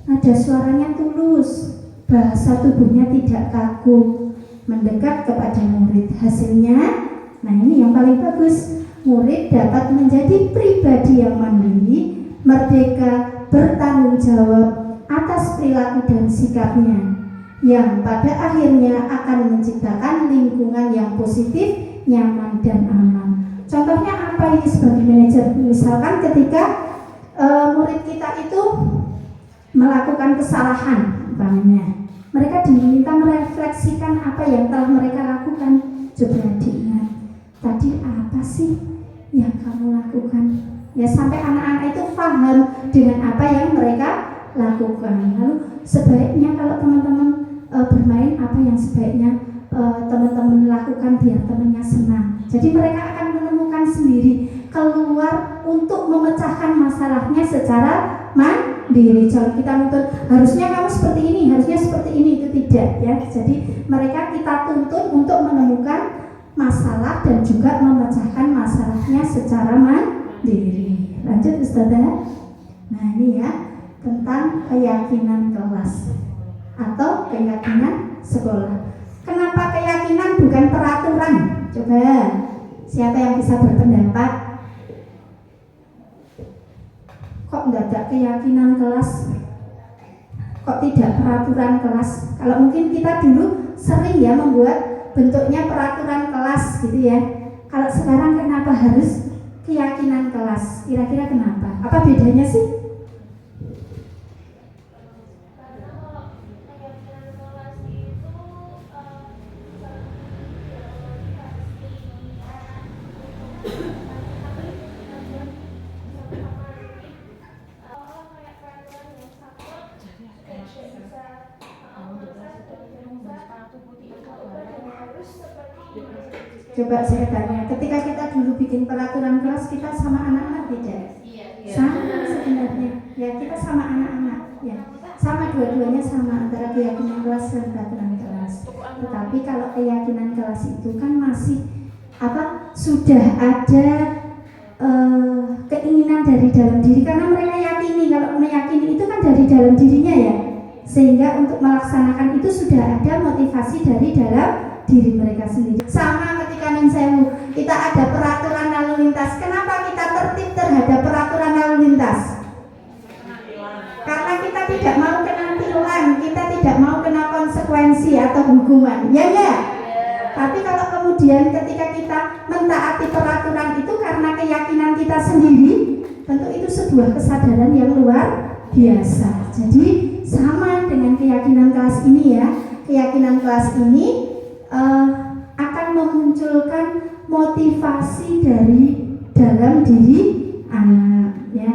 ada suaranya tulus, bahasa tubuhnya tidak kaku, mendekat kepada murid. Hasilnya, nah ini yang paling bagus, murid dapat menjadi pribadi yang mandiri, merdeka, bertanggung jawab atas perilaku dan sikapnya, yang pada akhirnya akan menciptakan lingkungan yang positif, nyaman, dan aman. Contohnya apa ini sebagai manajer? Misalkan ketika murid kita itu melakukan kesalahan, umpamanya, mereka diminta merefleksikan apa yang telah mereka lakukan. Coba diingat, tadi apa sih yang kamu lakukan? Ya, sampai anak-anak itu paham dengan apa yang mereka lakukan. Lalu sebaiknya kalau teman-teman bermain, apa yang sebaiknya teman-teman lakukan biar temannya senang. Jadi mereka akan menemukan sendiri keluar untuk memecahkan masalahnya secara mandiri. Kalau kita nuntut harusnya kamu seperti ini, harusnya seperti ini, itu tidak ya. Jadi mereka kita tuntut untuk menemukan masalah dan juga memecahkan masalahnya secara mandiri. Lanjut Ustazah. Nah ini ya, tentang keyakinan kelas atau keyakinan sekolah. Kenapa keyakinan bukan peraturan? Coba siapa yang bisa berpendapat? Kok tidak ada keyakinan kelas? Kok tidak peraturan kelas? Kalau mungkin kita dulu sering ya membuat bentuknya peraturan kelas gitu ya. Kalau sekarang kenapa harus keyakinan kelas? Kira-kira kenapa? Apa bedanya sih? Coba saya tanya, ketika kita dulu bikin peraturan kelas, kita sama anak-anak tidak? Sama sebenarnya. Ya, kita sama anak-anak. Ya, sama dua-duanya sama antara keyakinan kelas dan peraturan kelas. Tetapi kalau keyakinan kelas itu kan masih sudah ada keinginan dari dalam diri, karena mereka yakini, kalau meyakini itu kan dari dalam dirinya ya. Sehingga untuk melaksanakan itu sudah ada motivasi dari dalam diri mereka sendiri. Sama ketika Ninsewu, kita ada peraturan lalu lintas. Kenapa kita tertib terhadap peraturan lalu lintas? Karena kita tidak mau kena tilang, kita tidak mau kena konsekuensi atau hukuman, ya enggak? Tapi kalau kemudian ketika kita mentaati peraturan itu karena keyakinan kita sendiri, tentu itu sebuah kesadaran yang luar biasa. Jadi sama dengan keyakinan kelas ini ya. Keyakinan kelas ini akan memunculkan motivasi dari dalam diri anak ya.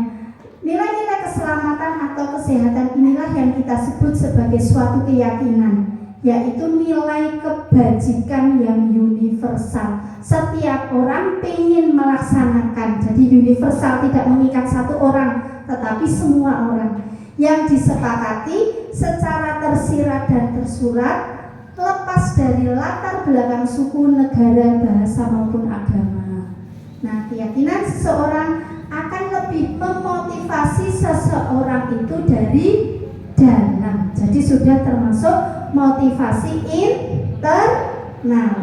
Nilai-nilai keselamatan atau kesehatan inilah yang kita sebut sebagai suatu keyakinan, yaitu nilai kebajikan yang universal. Setiap orang ingin melaksanakan, jadi universal, tidak mengikat satu orang, tetapi semua orang, yang disepakati secara tersirat dan tersurat, lepas dari latar belakang suku, negara, bahasa maupun agama. Nah, keyakinan seseorang akan lebih memotivasi seseorang itu dari dalam. Jadi sudah termasuk motivasi internal.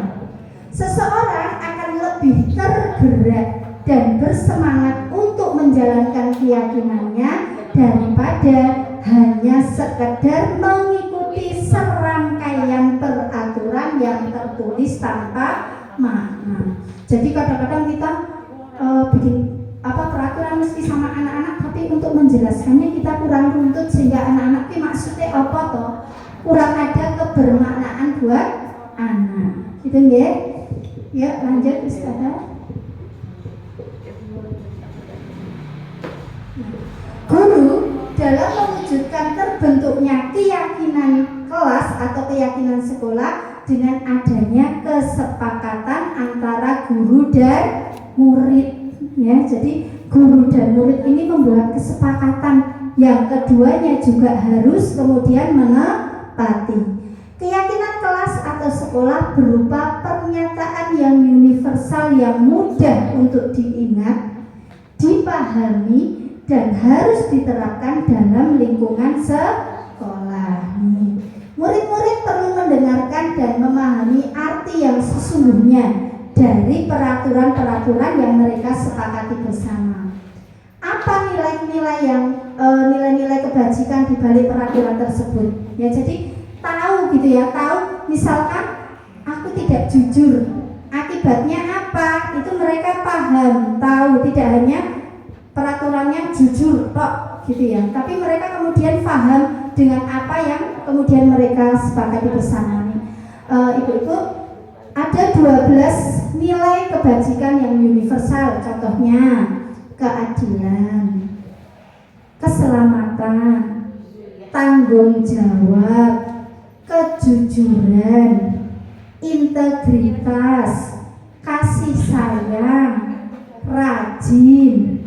Seseorang akan lebih tergerak dan bersemangat untuk menjalankan keyakinannya daripada hanya sekedar mengikuti serangkaian peraturan yang tertulis tanpa makna. Jadi kadang-kadang kita bikin peraturan mesti sama anak-anak, tapi untuk menjelaskannya kita kurang runtut sehingga anak-anak ini maksudnya apa toh? Kurang ada kebermaknaan buat anak. Gitu nggih? Ya, lanjut Ustazah. Guru dalam mewujudkan terbentuknya keyakinan kelas atau keyakinan sekolah dengan adanya kesepakatan antara guru dan murid, ya. Jadi guru dan murid ini membuat kesepakatan yang keduanya juga harus kemudian menepati. Keyakinan kelas atau sekolah berupa pernyataan yang universal yang mudah untuk diingat, dipahami, dan harus diterapkan dalam lingkungan sekolah. Murid-murid perlu mendengarkan dan memahami arti yang sesungguhnya dari peraturan-peraturan yang mereka sepakati bersama. Apa nilai-nilai kebajikan di balik peraturan tersebut? Ya, jadi tahu gitu ya, tahu misalkan aku tidak jujur, akibatnya apa? Itu mereka paham, tahu, tidak hanya peraturannya jujur tok gitu ya, tapi mereka kemudian paham dengan apa yang kemudian mereka sepakati bersama. Ibu-ibu, ada 12 nilai kebajikan yang universal, contohnya keadilan, keselamatan, tanggung jawab, kejujuran, integritas, kasih sayang, rajin,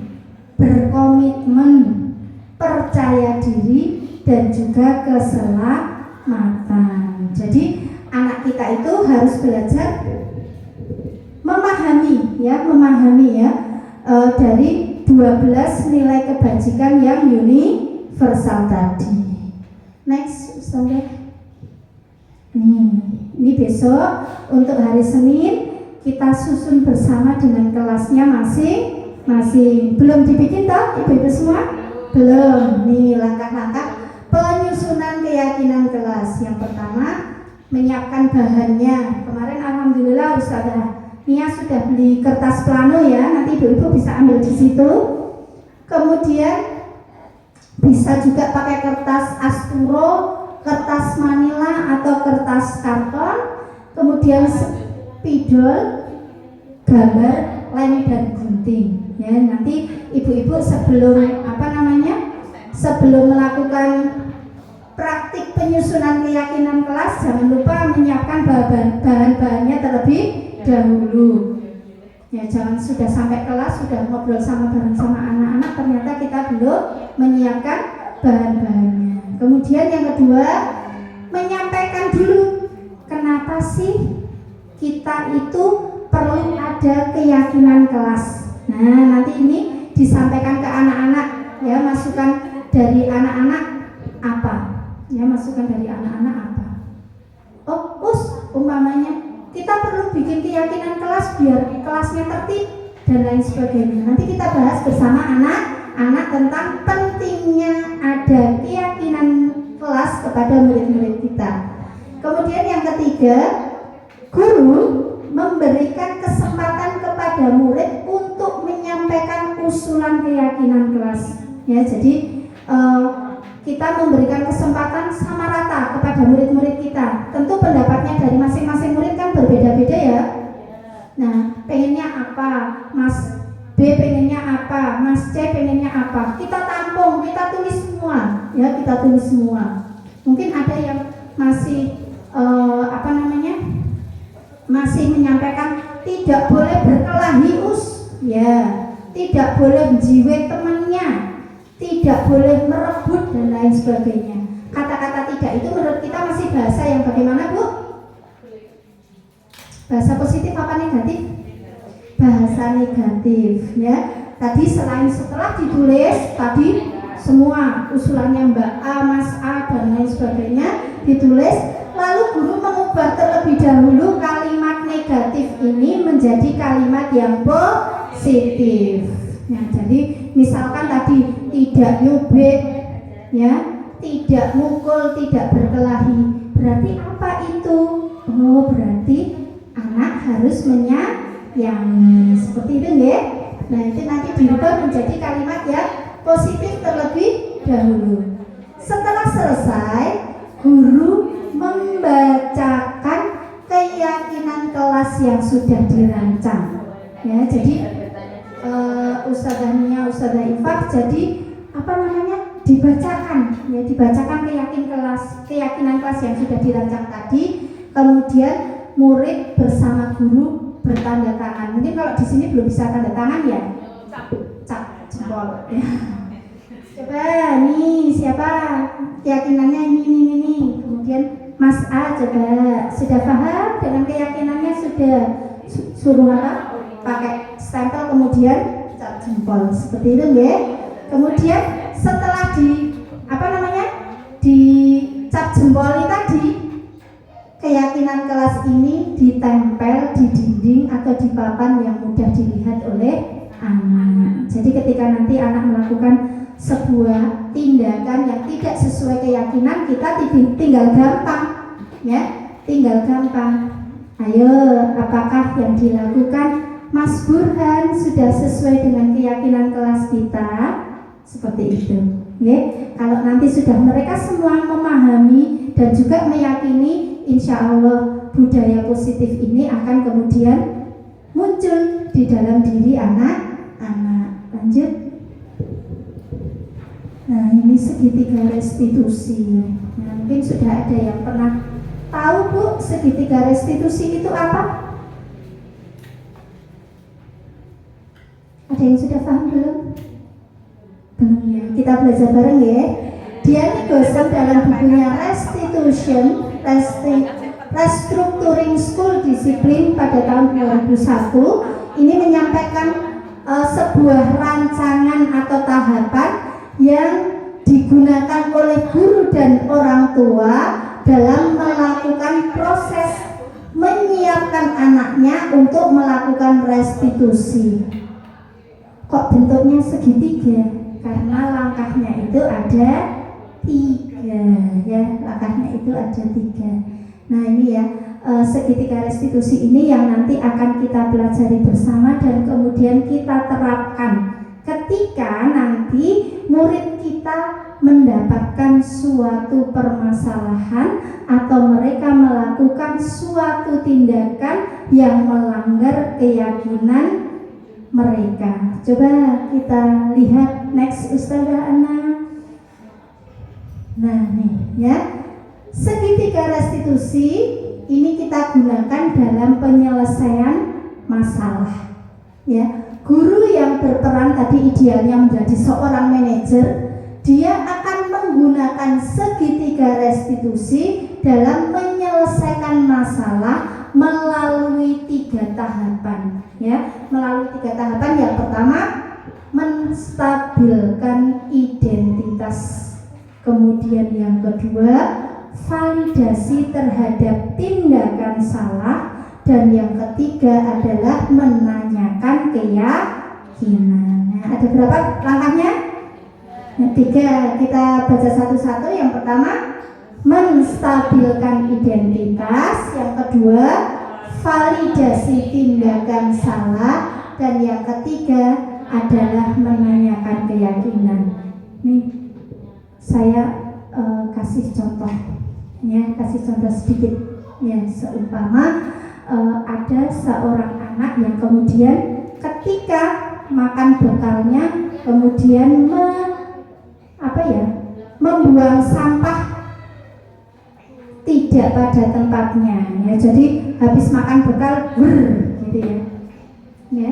berkomitmen, percaya diri, dan juga keselamatan. Jadi anak kita itu harus belajar memahami ya, dari 12 nilai kebajikan yang universal tadi. Next, Ustazah. Ini besok untuk hari Senin kita susun bersama dengan kelasnya masing-masing. Belum dibikin toh ibu-ibu semua? Belum. Nih langkah-langkah penyusunan keyakinan kelas. Yang pertama, menyiapkan bahannya. Kemarin alhamdulillah Ustazah Nia sudah beli kertas plano ya. Nanti ibu-ibu bisa ambil di situ. Kemudian bisa juga pakai kertas asturo, kertas manila atau kertas karton, kemudian spidol, gambar, lem dan gunting. Ya, nanti ibu-ibu sebelum melakukan praktik penyusunan keyakinan kelas, jangan lupa menyiapkan bahan-bahannya terlebih dahulu. Ya, jangan sudah sampai kelas sudah ngobrol bareng sama anak-anak ternyata kita belum menyiapkan bahan-bahannya. Kemudian yang kedua, menyampaikan dulu kenapa sih kita itu perlu ada keyakinan kelas. Nah, nanti ini disampaikan ke anak-anak ya, masukan dari anak-anak apa? Ya, masukan dari anak-anak apa? Oh, umpamanya kita perlu bikin keyakinan kelas biar kelasnya tertib dan lain sebagainya. Nanti kita bahas bersama anak-anak tentang pentingnya ada keyakinan kelas kepada murid-murid kita. Kemudian yang ketiga, guru memberikan kesempatan kepada murid untuk menyampaikan usulan keyakinan kelas. Ya, jadi kita memberikan kesempatan sama rata kepada murid-murid kita. Tentu pendapatnya dari masing-masing murid kan berbeda-beda ya. Nah, pengennya apa? Mas B pengennya apa? Mas C pengennya apa? Kita tampung, kita tulis semua. Ya, kita tulis semua. Mungkin ada yang masih masih menyampaikan tidak boleh berkelahi ya, tidak boleh jiwet temannya, tidak boleh merebut dan lain sebagainya. Kata-kata tidak itu menurut kita masih bahasa yang bagaimana, Bu? Bahasa positif apa negatif? Bahasa negatif ya. Tadi setelah ditulis tadi semua usulannya Mbak A, Mas A dan lain sebagainya ditulis, lalu guru mengubah terlebih dahulu kalimat negatif ini menjadi kalimat yang positif. Nah, jadi misalkan tadi tidak nyubit ya, tidak mukul, tidak berkelahi. Berarti apa itu? Oh, berarti anak harus menyayangi. Seperti itu ya. Nah, itu nanti dirubah menjadi kalimat yang positif terlebih dahulu. Setelah selesai, guru membacakan keyakinan kelas yang sudah dirancang. Ya, jadi Ustazah Nia, Ustazah Ifah, jadi dibacakan keyakinan kelas yang sudah dirancang tadi. kemudian murid bersama guru bertanda tangan. Mungkin kalau di sini belum bisa tanda tangan ya, cap jempol. Coba nih siapa keyakinannya ini. Kemudian Mas A coba sudah paham dengan keyakinannya, sudah suruh apa? Pakai stempel kemudian cap jempol seperti itu ya. Kemudian setelah di cap jempol tadi, keyakinan kelas ini ditempel di dinding atau di papan yang mudah dilihat oleh anak. Jadi ketika nanti anak melakukan sebuah tindakan yang tidak sesuai keyakinan, kita tinggal gampang ya, tinggal gampang. Ayo, apakah yang dilakukan Mas Burhan sudah sesuai dengan keyakinan kelas kita? Seperti itu ya. Kalau nanti sudah mereka semua memahami dan juga meyakini, insya Allah budaya positif ini akan kemudian muncul di dalam diri anak-anak. Lanjut. Nah, ini segitiga restitusi. Nah, mungkin sudah ada yang pernah tahu Bu, segitiga restitusi itu apa? Ada yang sudah paham belum? Belum ya, kita belajar bareng ya. Dian Nicholson dalam bukunya Restructuring School Discipline pada tahun 2001 ini menyampaikan sebuah rancangan atau tahapan yang digunakan oleh guru dan orang tua dalam melakukan proses menyiapkan anaknya untuk melakukan restitusi. Kok bentuknya segitiga? Karena langkahnya itu ada 3 ya, langkahnya itu ada 3. Nah ini ya, segitiga restitusi ini yang nanti akan kita pelajari bersama dan kemudian kita terapkan ketika nanti murid kita mendapatkan suatu permasalahan atau mereka melakukan suatu tindakan yang melanggar keyakinan mereka. Coba kita lihat next Ustazah Ana. Nah nih ya, segitiga restitusi ini kita gunakan dalam penyelesaian masalah ya. Guru yang berperan tadi idealnya menjadi seorang manajer, dia akan menggunakan segitiga restitusi dalam menyelesaikan masalah melalui 3 tahapan ya. Melalui 3 tahapan. Yang pertama, menstabilkan identitas. Kemudian yang kedua, validasi terhadap tindakan salah. Dan yang ketiga adalah menanyakan keyakinan. Nah, ada berapa langkahnya? Yang 3, kita baca satu-satu. Yang pertama, menstabilkan identitas. Yang kedua, validasi tindakan salah. Dan yang ketiga adalah menanyakan keyakinan. Nih, saya kasih contoh ya, kasih contoh sedikit ya. Seumpama ada seorang anak yang kemudian ketika makan bekalnya kemudian membuang sampah tidak pada tempatnya ya. Jadi habis makan bekal gitu ya.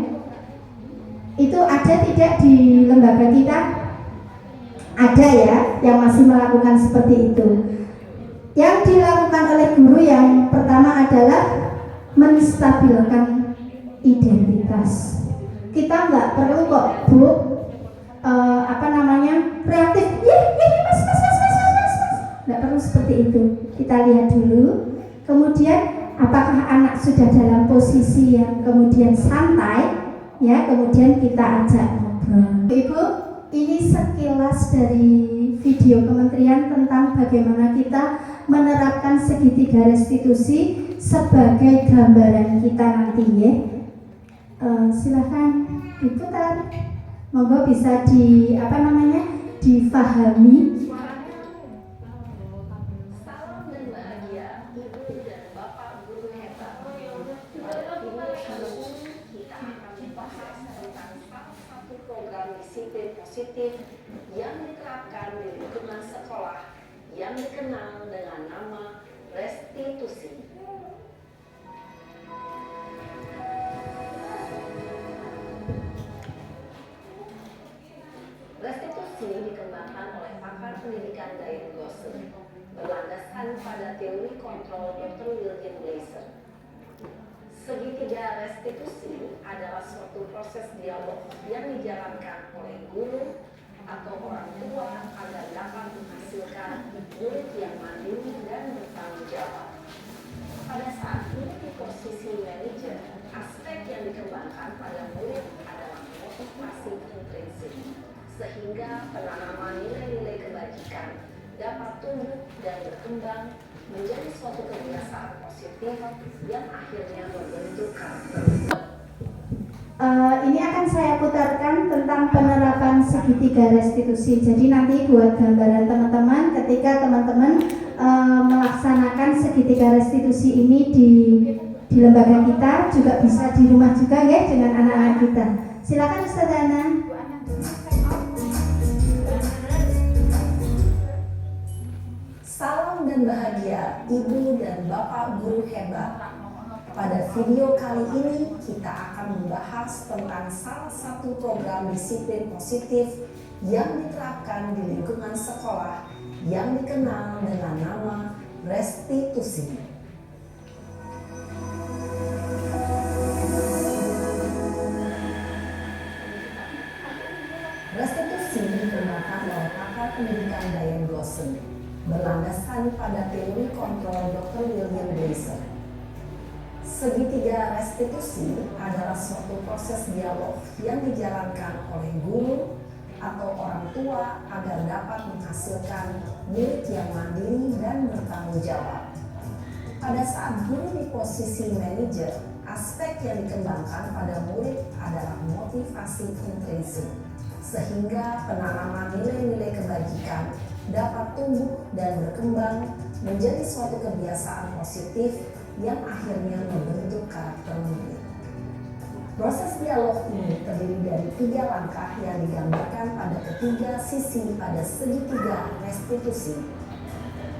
Itu ada tidak di lembaga kita? Ada ya, yang masih melakukan seperti itu. Yang dilakukan oleh guru yang pertama adalah menstabilkan identitas. Kita nggak perlu kok Bu reaktif, mas, nggak perlu seperti itu. Kita lihat dulu. Kemudian apakah anak sudah dalam posisi yang kemudian santai ya, kemudian kita ajak ngobrol. Ibu, ini sekilas dari video kementerian tentang bagaimana kita menerapkan segitiga restitusi sebagai gambaran kita nanti ya. Silahkan diputar, monggo bisa difahami. Salam dan bahagia Ibu dan Bapak guru hebat. Kita akan membahas tentang salah satu program disiplin positif yang diterapkan di lingkungan sekolah yang dikenal dengan nama restitusi. pendidikan Diane Gosling berlandaskan pada teori kontrol Dr. William Blaser. Segitiga restitusi adalah suatu proses dialog yang dijalankan oleh guru atau orang tua agar dapat menghasilkan murid yang mandiri dan bertanggung jawab. Pada saat murid di posisi manajer, aspek yang dikembangkan pada murid adalah motivasi intrinsik, sehingga penanaman nilai-nilai kebajikan dapat tumbuh dan berkembang menjadi suatu kebiasaan positif yang akhirnya membentuk karakter. Ini akan saya putarkan tentang penerapan segitiga restitusi. Jadi nanti buat gambaran teman-teman ketika teman-teman melaksanakan segitiga restitusi ini di lembaga kita, juga bisa di rumah juga ya dengan anak-anak kita. Silakan Ustazah Ana. Salam dan bahagia Ibu dan Bapak guru hebat. Pada video kali ini kita akan membahas tentang salah satu program disiplin positif yang diterapkan di lingkungan sekolah yang dikenal dengan nama restitusi. Restitusi dikembangkan oleh pakar pendidikan Diane Gosling berlandaskan pada teori kontrol Dr. William Blaser. Segitiga restitusi adalah suatu proses dialog yang dijalankan oleh guru atau orang tua agar dapat menghasilkan murid yang mandiri dan bertanggung jawab. Pada saat guru di posisi manajer, aspek yang dikembangkan pada murid adalah motivasi intrinsik, sehingga penanaman nilai-nilai kebajikan dapat tumbuh dan berkembang menjadi suatu kebiasaan positif yang akhirnya membentuk karakter murid. Proses dialog ini terdiri dari 3 langkah yang digambarkan pada ketiga sisi pada segitiga restitusi.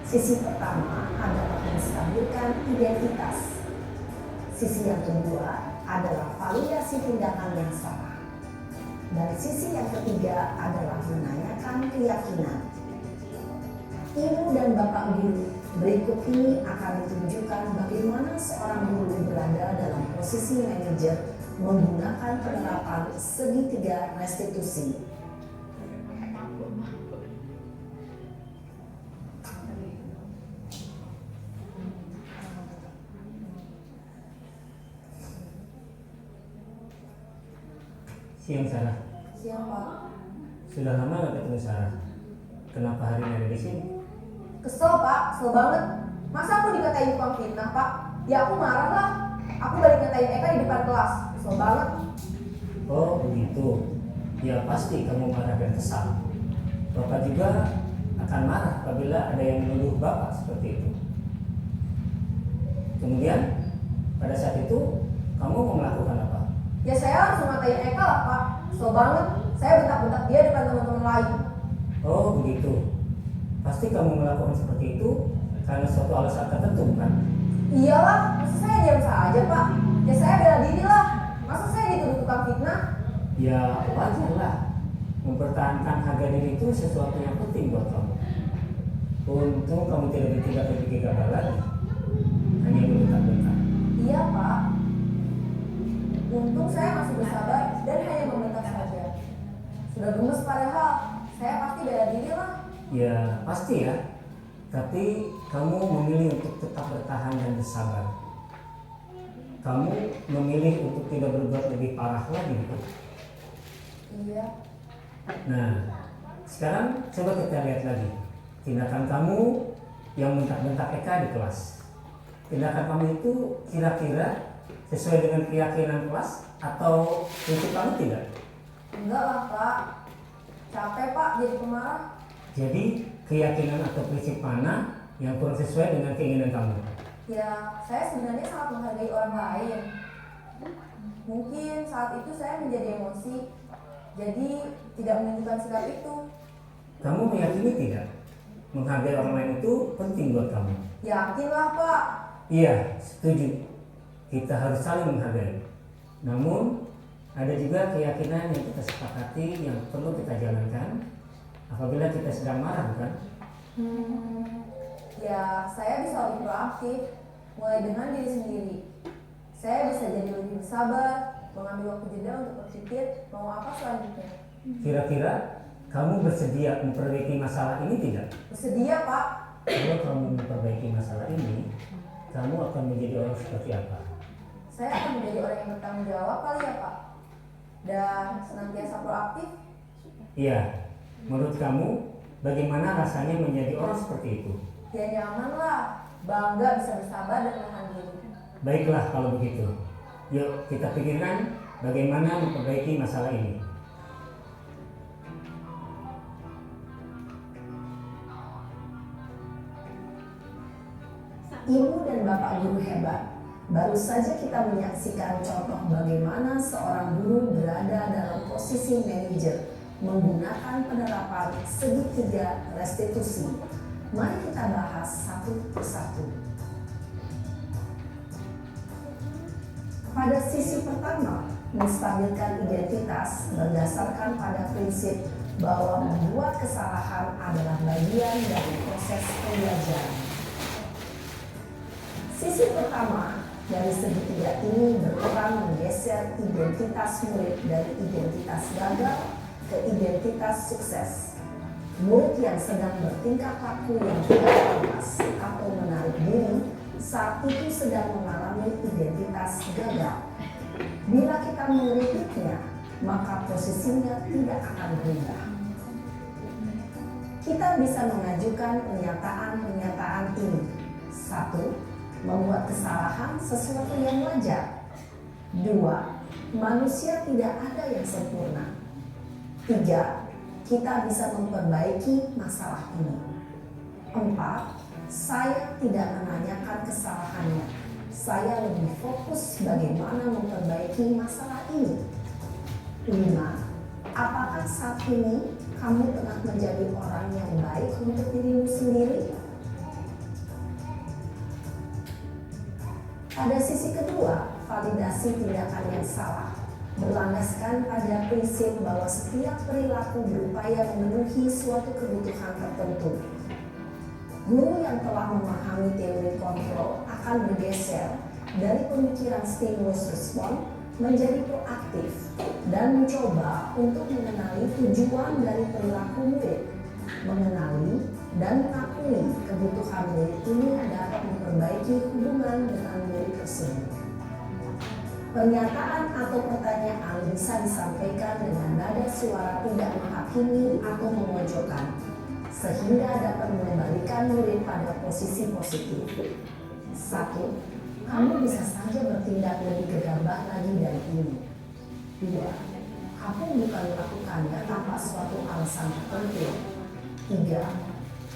Sisi pertama adalah menstabilkan identitas. Sisi yang kedua adalah validasi tindakan yang salah. Dan sisi yang ketiga adalah menanyakan keyakinan. Ibu dan Bapak guru, berikut ini akan ditunjukkan bagaimana seorang guru berada dalam posisi manajer menggunakan penerapan segitiga restitusi. Siang Sarah. Siang Pak. Sudah lama nggak ketemu Sarah? Kenapa hari ini ada di sini? Kesel Pak, kesel banget. Masa aku dikatain tukang fitnah Pak? Ya aku marah lah. Aku balik ngatain Eka di depan kelas. Kesel banget. Oh begitu. Ya pasti kamu marah dan kesal. Bapak juga akan marah apabila ada yang menuduh Bapak seperti itu. Kemudian pada saat itu kamu mau melakukan apa? Ya saya langsung ngatain Eka lah Pak. Kesel banget. Saya bentak-bentak dia depan teman-teman lain. Oh begitu. Pasti kamu melakukan seperti itu karena suatu alasan tertentu kan? Iyalah, masa saya diam saja Pak? Ya saya bela diri lah. Masa saya dituduh tukang fitnah? Ya wajar lah. Mempertahankan harga diri itu sesuatu yang penting buat kamu. Untung kamu tidak bertindak lebih gegabah lagi. Hanya berbentak-bentak. Iya Pak. Untung saya masih bersabar dan hanya membentak saja. Sudah gemes padahal, saya pasti bela diri lah. Ya pasti ya. Tapi kamu memilih untuk tetap bertahan dan bersabar. Kamu memilih untuk tidak berbuat lebih parah lagi gitu. Iya. Nah, sekarang coba kita lihat lagi tindakan kamu yang bentak-bentak Eka di kelas. Tindakan kamu itu kira-kira sesuai dengan keyakinan kelas atau prinsip kamu tidak? Enggak lah Pak. Capek Pak jadi pemarah. Jadi keyakinan atau prinsip mana yang kurang sesuai dengan keinginan kamu? Ya, saya sebenarnya sangat menghargai orang lain. Mungkin saat itu saya menjadi emosi, jadi tidak menunjukkan sikap itu. Kamu meyakini tidak? Menghargai orang lain itu penting buat kamu. Yakinlah Pak. Iya, setuju. Kita harus saling menghargai. Namun, ada juga keyakinan yang kita sepakati yang perlu kita jalankan, apabila kita sedang marah, bukan? Ya, saya bisa lebih proaktif, mulai dengan diri sendiri. Saya bisa jadi lebih bersabar, mengambil waktu jeda untuk berpikir mau apa selanjutnya. Kira-kira kamu bersedia memperbaiki masalah ini tidak? Bersedia, Pak. Kalau kamu memperbaiki masalah ini, kamu akan menjadi orang seperti apa? Saya akan menjadi orang yang bertanggung jawab kali ya, Pak. Dan senantiasa proaktif. Iya, menurut kamu bagaimana rasanya menjadi orang seperti itu? Ya nyaman lah, bangga bisa bersabar dan menahan diri. Baiklah kalau begitu. Yuk kita pikirkan bagaimana memperbaiki masalah ini. Ibu dan Bapak guru hebat, baru saja kita menyaksikan contoh bagaimana seorang guru berada dalam posisi manajer menggunakan penerapan segitiga restitusi. Mari kita bahas satu persatu. Pada sisi pertama, menstabilkan identitas berdasarkan pada prinsip bahwa membuat kesalahan adalah bagian dari proses pembelajaran. Sisi pertama dari segitiga ini berperan menggeser identitas murid dari identitas gagal ke identitas sukses. Murid yang sedang bertingkah laku yang tidak pantas atau menarik diri saat itu sedang mengalami identitas gagal. Bila kita mengkritiknya, maka posisinya tidak akan berubah. Kita bisa mengajukan pernyataan-pernyataan ini. 1. Membuat kesalahan sesuatu yang wajar. 2. Manusia tidak ada yang sempurna. 3. Kita bisa memperbaiki masalah ini. 4. Saya tidak menanyakan kesalahannya. Saya lebih fokus bagaimana memperbaiki masalah ini. 5. Apakah saat ini kamu tengah menjadi orang yang baik untuk dirimu sendiri? Pada sisi kedua, validasi tindakan yang salah berlandaskan pada prinsip bahwa setiap perilaku berupaya memenuhi suatu kebutuhan tertentu. Guru yang telah memahami teori kontrol akan bergeser dari pemikiran stimulus respon menjadi proaktif dan mencoba untuk mengenali tujuan dari perilaku murid. Mengenali dan mengakui kebutuhan murid ini dapat memperbaiki hubungan dengan murid tersebut. Pernyataan atau pertanyaan bisa disampaikan dengan nada suara tidak menghakimi atau memojokkan, sehingga dapat mengembalikan murid pada posisi positif. 1. Kamu bisa saja bertindak lebih gegabah lagi dari ini. 2. Kamu bukan melakukannya tanpa suatu alasan tertentu. 3.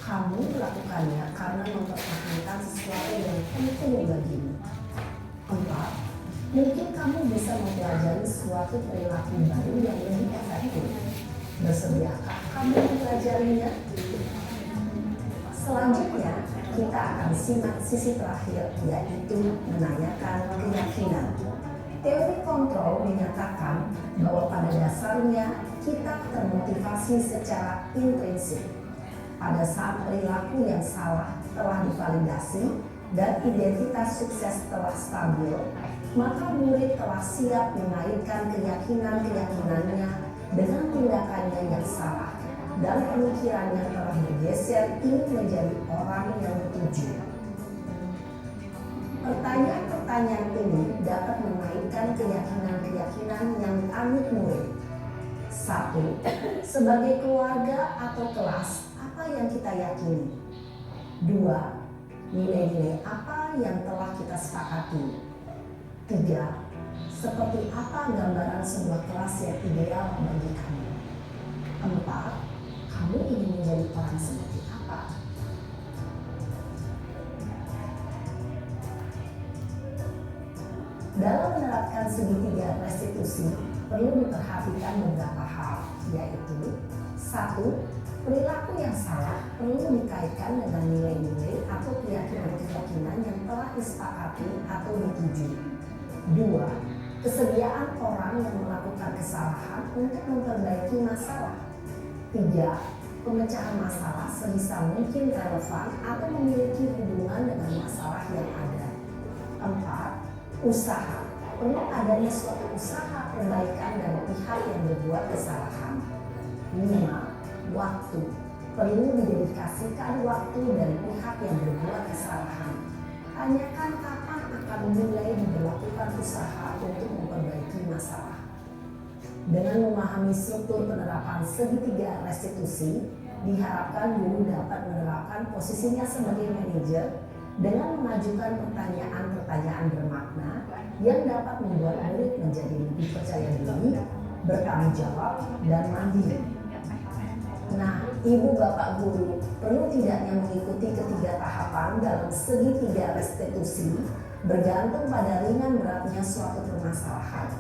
Kamu melakukannya karena mempertahankan sesuatu yang penting bagimu. 4. Mungkin kamu bisa mempelajari suatu perilaku baru yang lebih efektif. Bersediakah kamu mempelajarinya? Selanjutnya, kita akan simak sisi terakhir, yaitu menanyakan keyakinan. Teori kontrol menyatakan bahwa pada dasarnya kita termotivasi secara intrinsik. Pada saat perilaku yang salah telah divalidasi dan identitas sukses telah stabil, maka murid telah siap mengaitkan keyakinan-keyakinannya dengan tindakannya yang salah dan pemikirannya telah bergeser ingin menjadi orang yang dituju. Pertanyaan-pertanyaan ini dapat mengaitkan keyakinan-keyakinan yang dianut murid. 1. Sebagai keluarga atau kelas, apa yang kita yakini? 2. Nilai-nilai apa yang telah kita sepakati? 3. Seperti apa gambaran sebuah kelas yang ideal bagi kamu? 4. Kamu ingin menjadi orang seperti apa? Dalam menerapkan segitiga restitusi, perlu diperhatikan beberapa hal, yaitu 1. Perilaku yang salah perlu dikaitkan dengan nilai-nilai atau keyakinan-keyakinan yang telah disepakati atau dituju. 2. Kesediaan orang yang melakukan kesalahan untuk memperbaiki masalah. 3. Pemecahan masalah sebisa mungkin relevan atau memiliki hubungan dengan masalah yang ada. 4. Usaha. Perlu adanya suatu usaha perbaikan dari pihak yang berbuat kesalahan. 5. Waktu. Perlu didedikasikan waktu dari pihak yang berbuat kesalahan. Tanyakan kapan akan mulai diberlakukan usaha untuk memperbaiki masalah. Dengan memahami struktur penerapan segitiga restitusi, diharapkan guru dapat menerapkan posisinya sebagai manajer dengan mengajukan pertanyaan-pertanyaan bermakna yang dapat membuat murid menjadi lebih percaya diri, bertanggung jawab, dan mandiri. Nah, Ibu Bapak Guru perlu tidaknya mengikuti ketiga tahapan dalam segitiga restitusi bergantung pada ringan beratnya suatu permasalahan.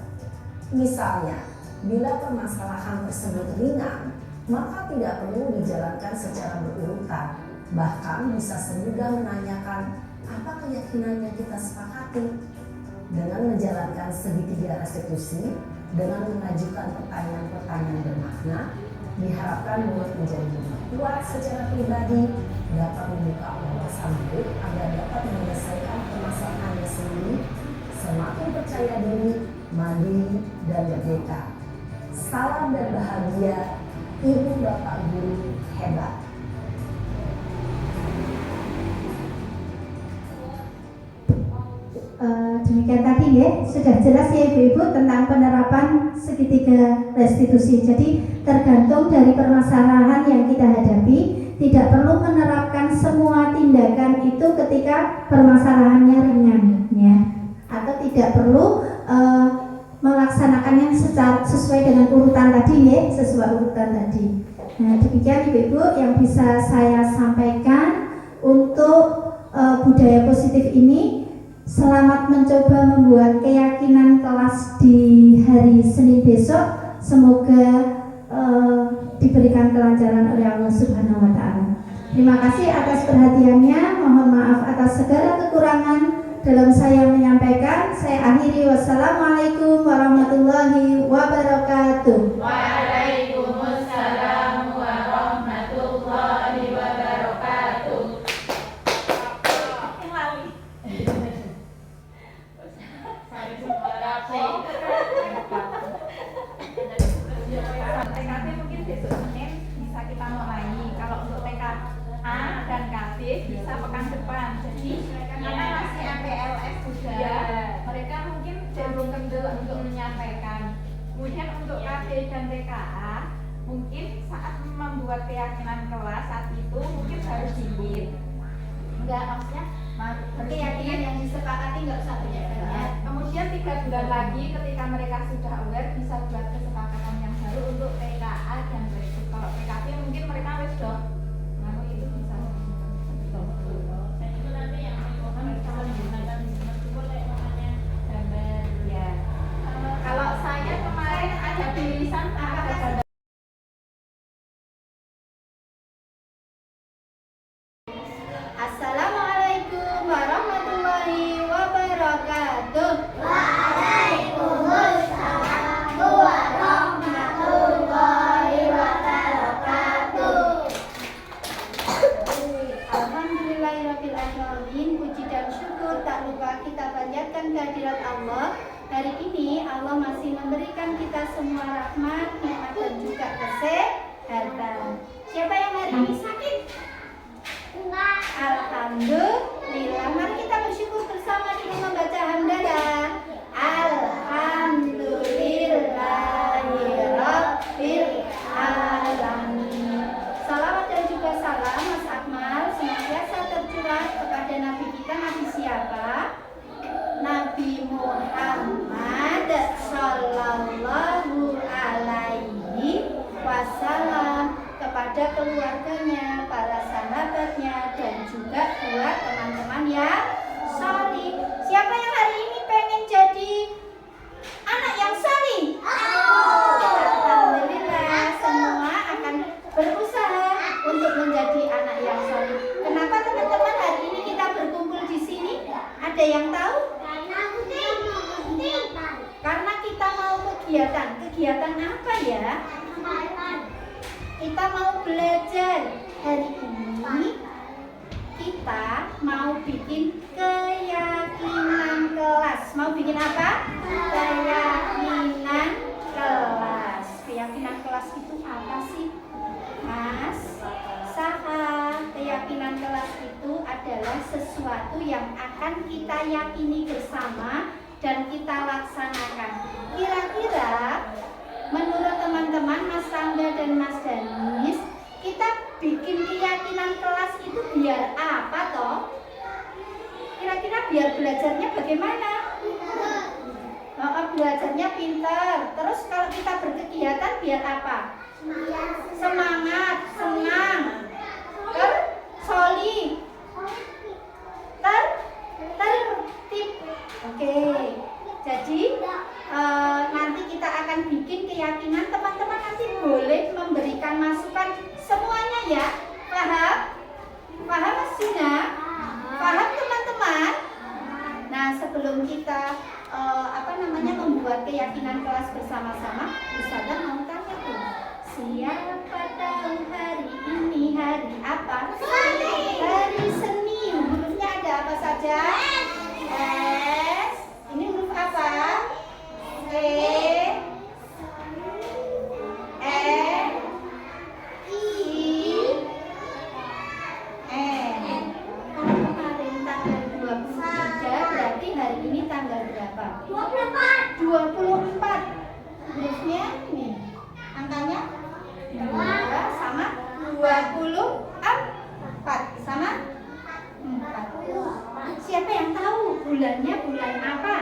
Misalnya, bila permasalahan tersebut ringan, maka tidak perlu dijalankan secara berurutan. Bahkan bisa semudah menanyakan apa keyakinan yang kita sepakati. Dengan menjalankan segitiga restitusi, dengan mengajukan pertanyaan-pertanyaan bermakna, diharapkan murid menjadi lebih kuat secara pribadi, dapat membuka wawasan murid agar dapat menyelesaikan permasalahannya sendiri, semakin percaya diri, mandiri, dan merdeka. Salam dan bahagia, Ibu Bapak Guru hebat. Demikian tadi ya, sudah jelas ya Ibu-Ibu tentang penerapan segitiga restitusi. Jadi tergantung dari permasalahan yang kita hadapi, tidak perlu menerapkan semua tindakan itu ketika permasalahannya ringan ya, atau tidak perlu melaksanakannya sesuai dengan urutan tadi ya, sesuai urutan tadi. Nah, demikian Ibu-Ibu yang bisa saya sampaikan untuk budaya positif ini. Selamat mencoba membuat keyakinan kelas di hari Senin besok. Semoga diberikan kelancaran oleh Allah Subhanahu wa Ta'ala. Terima kasih atas perhatiannya. Mohon maaf atas segala kekurangan dalam saya menyampaikan. Saya akhiri. Wassalamualaikum warahmatullahi wabarakatuh. Waalaikumsalam warahmatullahi wabarakatuh. TKB mungkin besok Senin bisa kita mulai. Kalau untuk TK A dan KB bisa pekan depan. Jadi karena masih APLS juga, mereka mungkin cenderung kendel untuk menyampaikan. Kemudian untuk KB dan TKA mungkin saat membuat keyakinan kelas saat itu mungkin harus dikit. Enggak, maksudnya keyakinan yang disepakati nggak usah banyak-banyak. Kemudian 3 bulan lagi ketika mereka sudah aware bisa buat kesepakatan yang baru untuk TKA dan Restu. Kalau PKB mungkin mereka wis dong. Nah, itu bisa. Itu nanti yang menggunakan Gambar ya. Kalau saya kemarin ada tulisan apa gambar. Assalamualaikum warahmatullahi wabarakatuh. Waalaikumsalam warahmatullahi wabarakatuh. Alhamdulillahirabbil alamin. Puji dan syukur tak lupa kita panjatkan kehadirat Allah. Hari ini Allah masih memberikan kita semua rahmat, nikmat dan juga kesehatan. Siapa yang hari ini sakit? Alhamdulillah. Mari kita bersyukur bersama dengan membaca hamdalah. Alhamdulillahirabbil alamin. Salawat dan juga salam Mas Akmal senantiasa tercurah kepada Nabi kita. Nabi siapa? Nabi Muhammad Sallallahu Alaihi Wasallam, kepada keluarganya, para sahabatnya, dan juga buat teman-teman yang salih. Siapa yang hari ini pengen jadi anak yang salih? Alhamdulillah, semua akan berusaha untuk menjadi anak yang salih. Kenapa teman-teman hari ini kita berkumpul di sini? Ada yang tahu? Karena kita mau kegiatan. Kegiatan apa ya? kita mau belajar. Hari ini kita mau bikin keyakinan kelas. Mau bikin apa? Keyakinan kelas. Keyakinan kelas itu apa sih, Mas? Saha, keyakinan kelas itu adalah sesuatu yang akan kita yakini bersama dan kita laksanakan. Kira-kira menurut teman-teman Mas Rangga dan Mas Danis, kita bikin keyakinan kelas itu biar apa toh? Kira-kira biar belajarnya bagaimana? Belajarnya pintar. Terus kalau kita berkegiatan biar apa? Semangat, senang, solid, tertib. Oke. Jadi nanti kita akan bikin keyakinan. Teman-teman nanti boleh memberikan masukan semuanya ya. Paham? Paham Mas Dina? Paham teman-teman? Nah, sebelum kita membuat keyakinan kelas bersama-sama, Ustazah mau tanya tuh, siapa tahu hari ini hari apa? Hari Seni. Hurufnya ada apa saja? S. Ini huruf apa? E, I, N. Kemarin tanggal 23, berarti hari ini tanggal berapa? 24. Hurufnya ini. Angkanya 2 sama 24 sama 4. Siapa yang tahu bulannya bulan apa?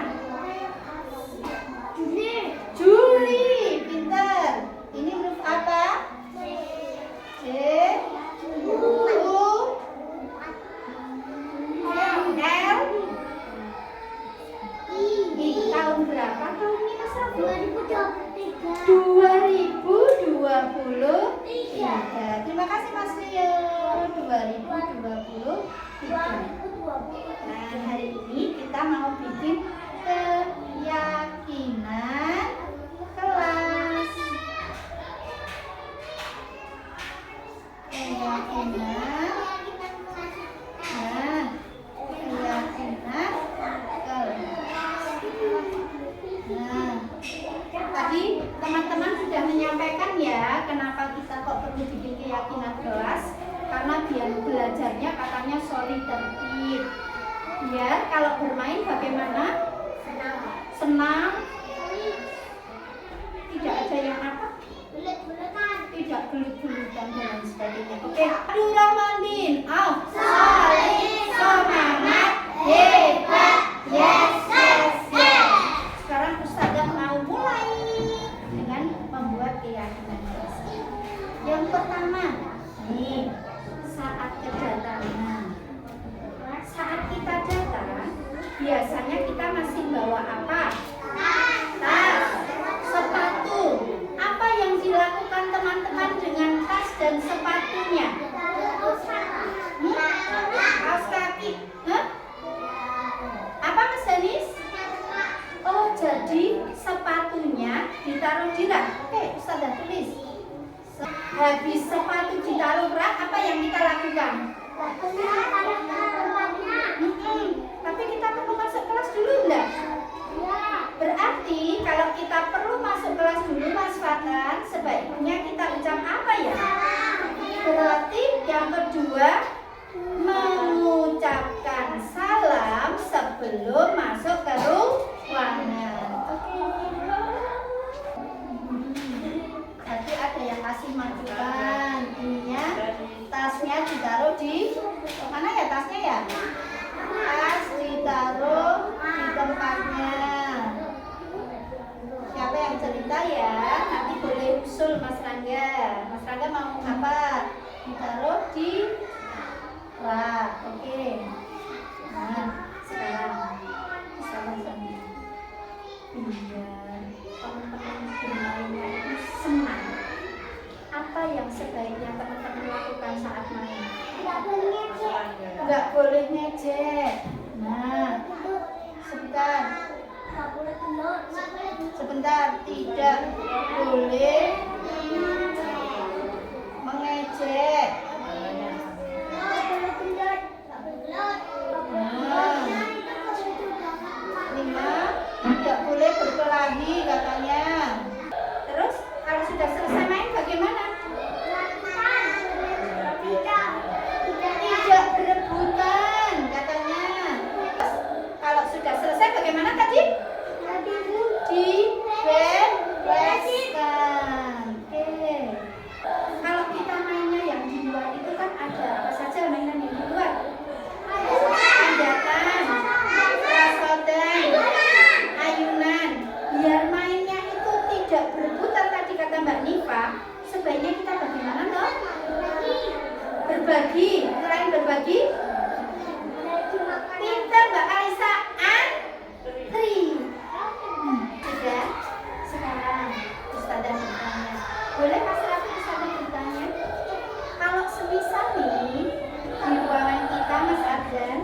Juli. Pintar. Ini huruf apa? J, U, L, I. Tahun berapa tahun ini Mas Rafi? 2023. Terima kasih Mas Rio. 2023. Nah, hari ini kita mau bikin keyakinan kelas. Keyakinan. Nah, keyakinan kelas. Nah, tadi teman-teman sudah menyampaikan ya kenapa kita kok perlu bikin keyakinan kelas. Karena biar belajarnya katanya solid tertib. Biar kalau bermain bagaimana? Senang. Tidak ada yang apa? Tidak gelut-gelutan dan sebagainya. Oke, Abdul Rahmanin. Solid, semangat, hebat. Yes. Sekarang Ustazah mau mulai dengan membuat keyakinan kelas. Yang pertama, nih, saat kedatangan. Saat kita datang, biasanya kita masih bawa apa? Tas, sepatu. Apa yang dilakukan teman-teman dengan tas dan sepatunya? Kaos kaki. Apa Mas Danis? Oh, jadi sepatunya ditaruh di rak. Oke, Ustazah tulis. Habis sepatu ditaruh rak, apa yang kita lakukan? Tapi kita perlu masuk kelas dulu enggak? Berarti kalau kita perlu masuk kelas dulu Mas Fatan, sebaiknya kita ucap apa ya? Berarti yang kedua, mengucapkan salam sebelum masuk ke ruangan. Tadi ada yang kasih masukan, ininya tasnya ditaruh di mana ya tasnya ya? Tas ditaruh di tempatnya. Siapa yang cerita ya? Nanti boleh usul Mas Rangga. Mas Rangga mau apa? Ditaruh di rak. Oke. Nah, sekarang sama-sama. Biar teman-teman bermainnya itu senang. Apa yang sebaiknya teman-teman lakukan saat main? Nggak boleh ngejek. Nah, sebentar. Sebentar, tidak boleh mengejek. Lima, tidak boleh berkelahi katanya. Terus kalau sudah selesai main bagaimana? Tidak berebutan katanya. Terus, kalau sudah selesai bagaimana tadi? Dibereskan. Oke. Kalau kita mainnya yang di luar itu kan ada apa saja mainan yang di luar? Tanjakan, rasotan, ayunan. Biar mainnya itu tidak berebutan tadi kata Mbak Nifa, sebaiknya kita bagaimana toh? Berbagi. Selain berbagi, pintar Mbak Alisa. Antri. Sudah. Sekarang Ustazah bertanya. Boleh Mas Raffi Ustazah bertanya? Kalau semisal nih di ruangan kita Mas Arjan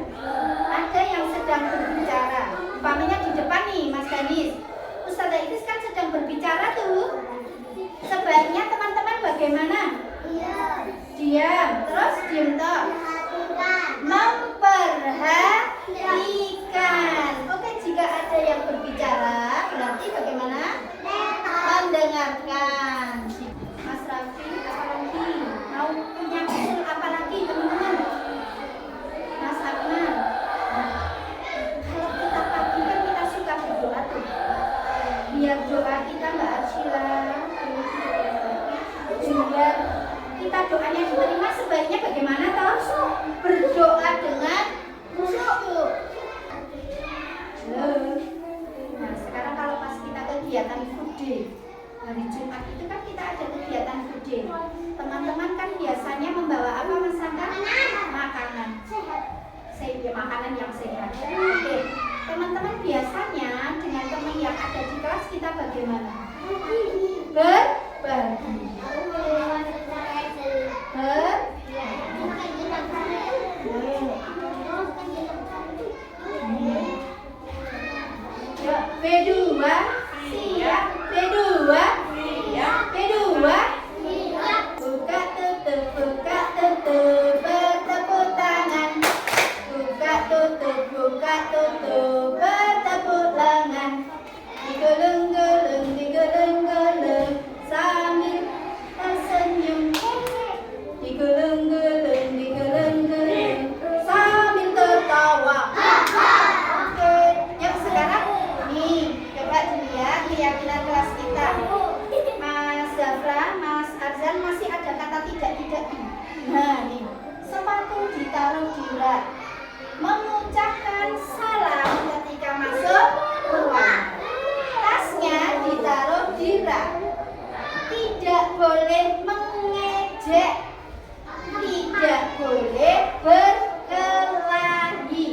ada yang sedang berbicara, umpamanya di depan nih Mas Danis, Ustazah Idris kan sedang berbicara tuh. Sebaiknya teman-teman bagaimana? Diam. Terus diam toh. Memperhatikan. Oke, jika ada yang berbicara berarti bagaimana? Mendengarkan. Mas Raffi, apalagi mau punya usul apalagi teman-teman? Mas Akmal, kalau kita pagi kan kita suka berdoa tuh. Biar doa kita Mbak Arshila, biar kita doanya diterima, sebaiknya bagaimana toh? Berdoa dengan khusyuk. Nah, sekarang kalau pas kita kegiatan food day hari Jumat itu kan kita ada kegiatan food day. Teman-teman kan biasanya membawa apa Mas Sangka? Makanan. Makanan yang sehat. Oke. Teman-teman biasanya dengan teman yang ada di kelas kita bagaimana? Berbagi. B2 siap. B2 siap. B2 siap. Buka tutup bertepuk tangan. Buka tutup bertepuk lengan. Digeleng-geleng sambil tersenyum. Digeleng-geleng sambil tertawa. Oke, yuk sekarang nih coba dilihat keyakinan kelas kita. Mas Zafra, Mas Arzan masih ada kata tidak. Nah nih, sepatu ditaruh di rak. Mengucapkan salam ketika masuk ruangan. Tasnya ditaruh di rak. Tidak boleh mengejek. Tidak boleh berkelahi.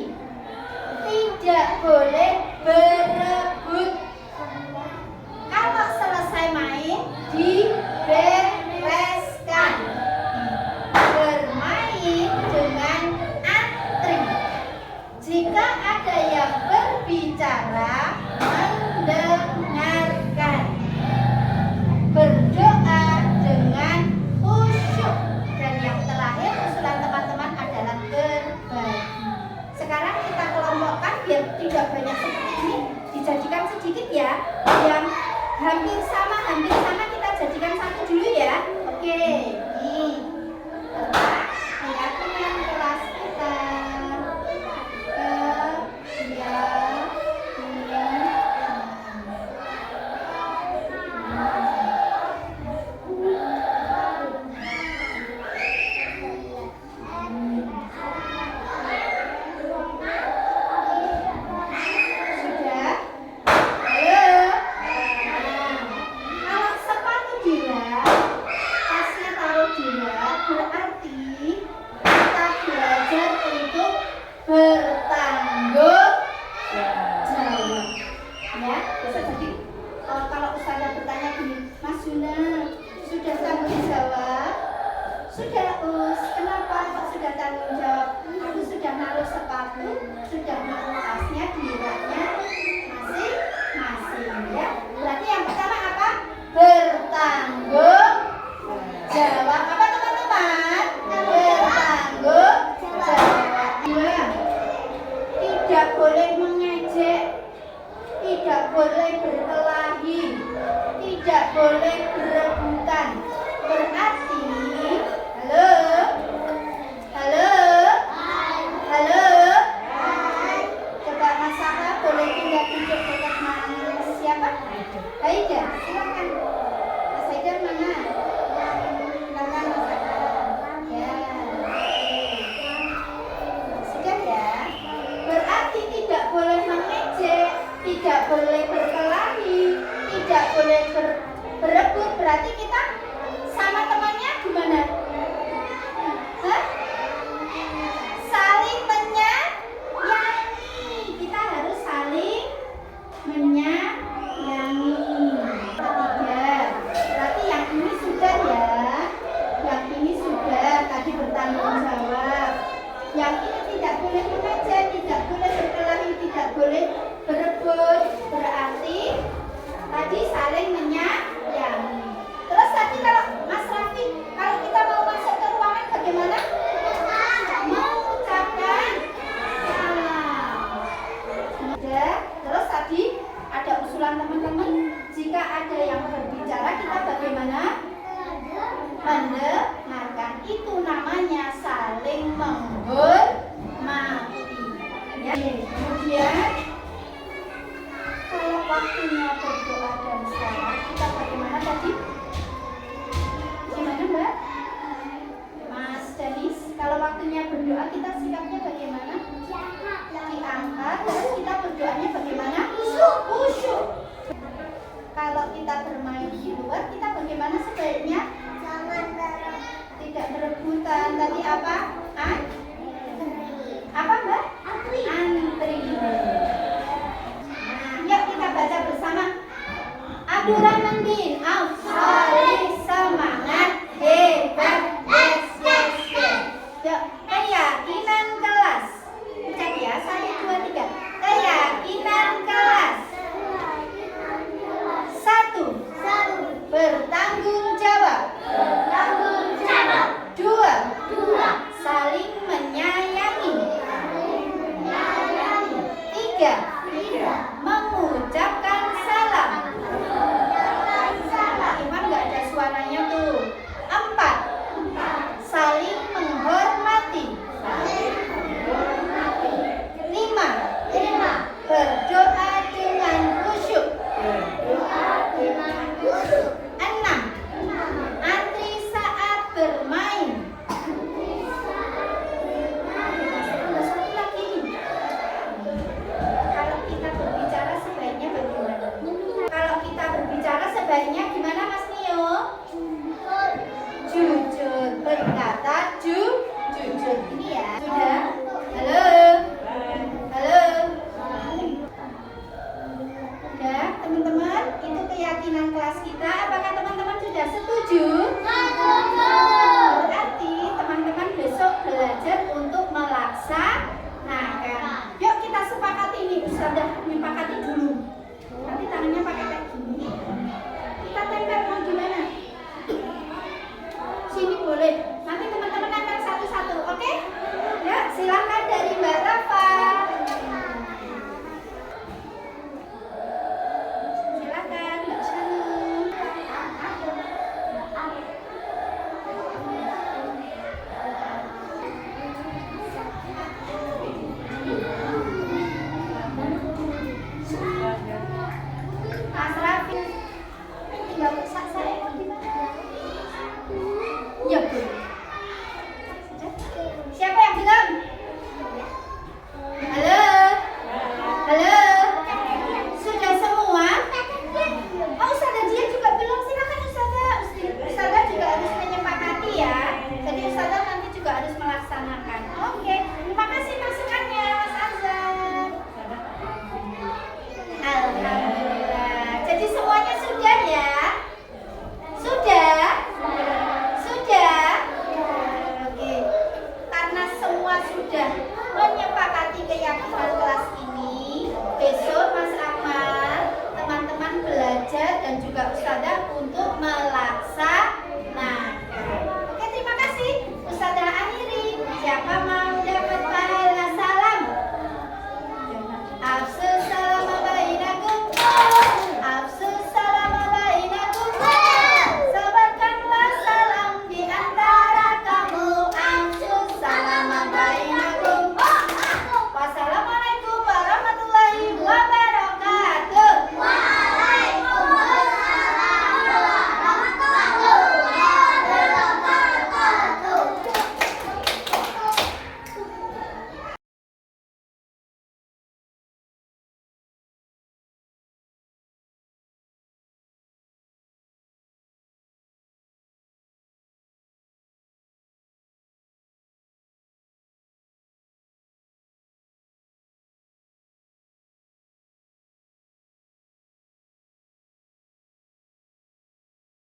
Tidak boleh berebut. Kalau selesai main, dibereskan. Bermain dengan antri. Jika ada yang berbicara, mendengarkan. Berdoa dengan khusyuk. Dan yang terakhir usulan teman-teman adalah berbagi. Sekarang kita kelompokkan biar tidak banyak seperti ini, dijadikan sedikit ya. Yang hampir sama kita jadikan satu dulu ya. Oke, nih tentang keyakinan kelas kita. Sudah? Ayo. Kalau sepatu dirak, tasnya taruh dirak, berarti kita belajar untuk bertanggung jawab. Ya, bisa jadi kalau Ustazah bertanya gini, Mas Juna, sudah tanggung jawab? Sudah Us, kenapa kok sudah tanggung jawab? Aku sudah naruh sepatu, sudah naruh tasnya di raknya, masing-masing ya. Berarti yang pertama apa? Bertanggung jawab. Apa teman-teman? boleh berkelahi, tidak boleh berebutan. Berarti, halo, halo, halo. Coba Mas Saka boleh pindah duduk dekat Mas siapa? Haida, silakan. Mas Haida mana? Silakan Mas Saka. Ya. Sudah ya. Berarti tidak boleh mengejek, tidak boleh berkelahi, tidak boleh berebut. Berarti kita sama temannya gimana? Hah? Saling menyayangi. Kita harus saling menyayangi. Ketiga, berarti yang ini sudah ya. Yang ini sudah tadi bertanggung jawab. Yang ini tidak boleh mengejek, tidak boleh berkelahi, tidak boleh berebut. Berarti tadi saling menyayangi. Terus tadi kalau Mas Raffi, kalau kita mau masuk ke ruangan bagaimana? Mengucapkan salam. Sudah. Terus tadi ada usulan teman-teman, jika ada yang berbicara kita bagaimana? Mendengarkan. Itu namanya saling menghormati. Ya. Kemudian kalau waktunya berdoa dan salat kita bagaimana tadi? Gimana Mbak? Mas Danis, kalau waktunya berdoa kita sikapnya bagaimana? Diangkat, terus kita berdoanya bagaimana? Khusyuk. Kalau kita bermain di luar kita bagaimana sebaiknya? Tidak berebutan. Tadi apa? Apa Mbak? Antri. Yuk kita baca bersama. Abdurrahman bin Auf, saling semangat, hebat, yes, yes, yes. Yuk, keyakinan kelas. Ucap ya, 1, 2, 3. Keyakinan kelas. 1. Bertanggung jawab. 2. Saling menyayangi. 3. Mengucapkan salam. Iman nggak ada suaranya tuh. 4. Saling menghormati. 5. Berdoa dengan khusyuk. 6. Antri saat bermain. Ada satu lagi nih. Kalau kita berbicara sebaiknya bagaimana? Kalau kita berbicara sebaiknya gimana Mas Nio? Jujur. Berkata jujur. Ini ya. Sudah? Halo? Halo? Sudah teman-teman? Itu keyakinan kelas kita. Apakah teman-teman sudah setuju? Berarti teman-teman besok belajar untuk melaksanakan. Yuk kita sepakati ini. Ustazah menyepakati dulu. Nanti tangannya pakai kayak gini. Kita tempel mau gimana? Sini boleh. Nanti teman-teman tempel satu-satu. Oke? Ya, silakan dari Mbak Rafa. Silakan Mbak Shanu. Mas Raffi. Tinggal pesak saya gimana? Ya, Bu. Siapa yang bilang? Halo? Halo? Sudah semua? Oh, Ustazah dia juga belum. Silakan Ustazah. Ustazah juga harus menyepakati ya. Jadi Ustazah nanti juga harus melaksanakan. Oke. Terima kasih masukannya Mas Azhar. Alhamdulillah. Jadi semuanya sudah ya? Sudah? Sudah? Oke. Karena semua sudah menyepakati keyakinan kelas ini, besok Mas Ahmad, teman-teman belajar dan juga Ustazah untuk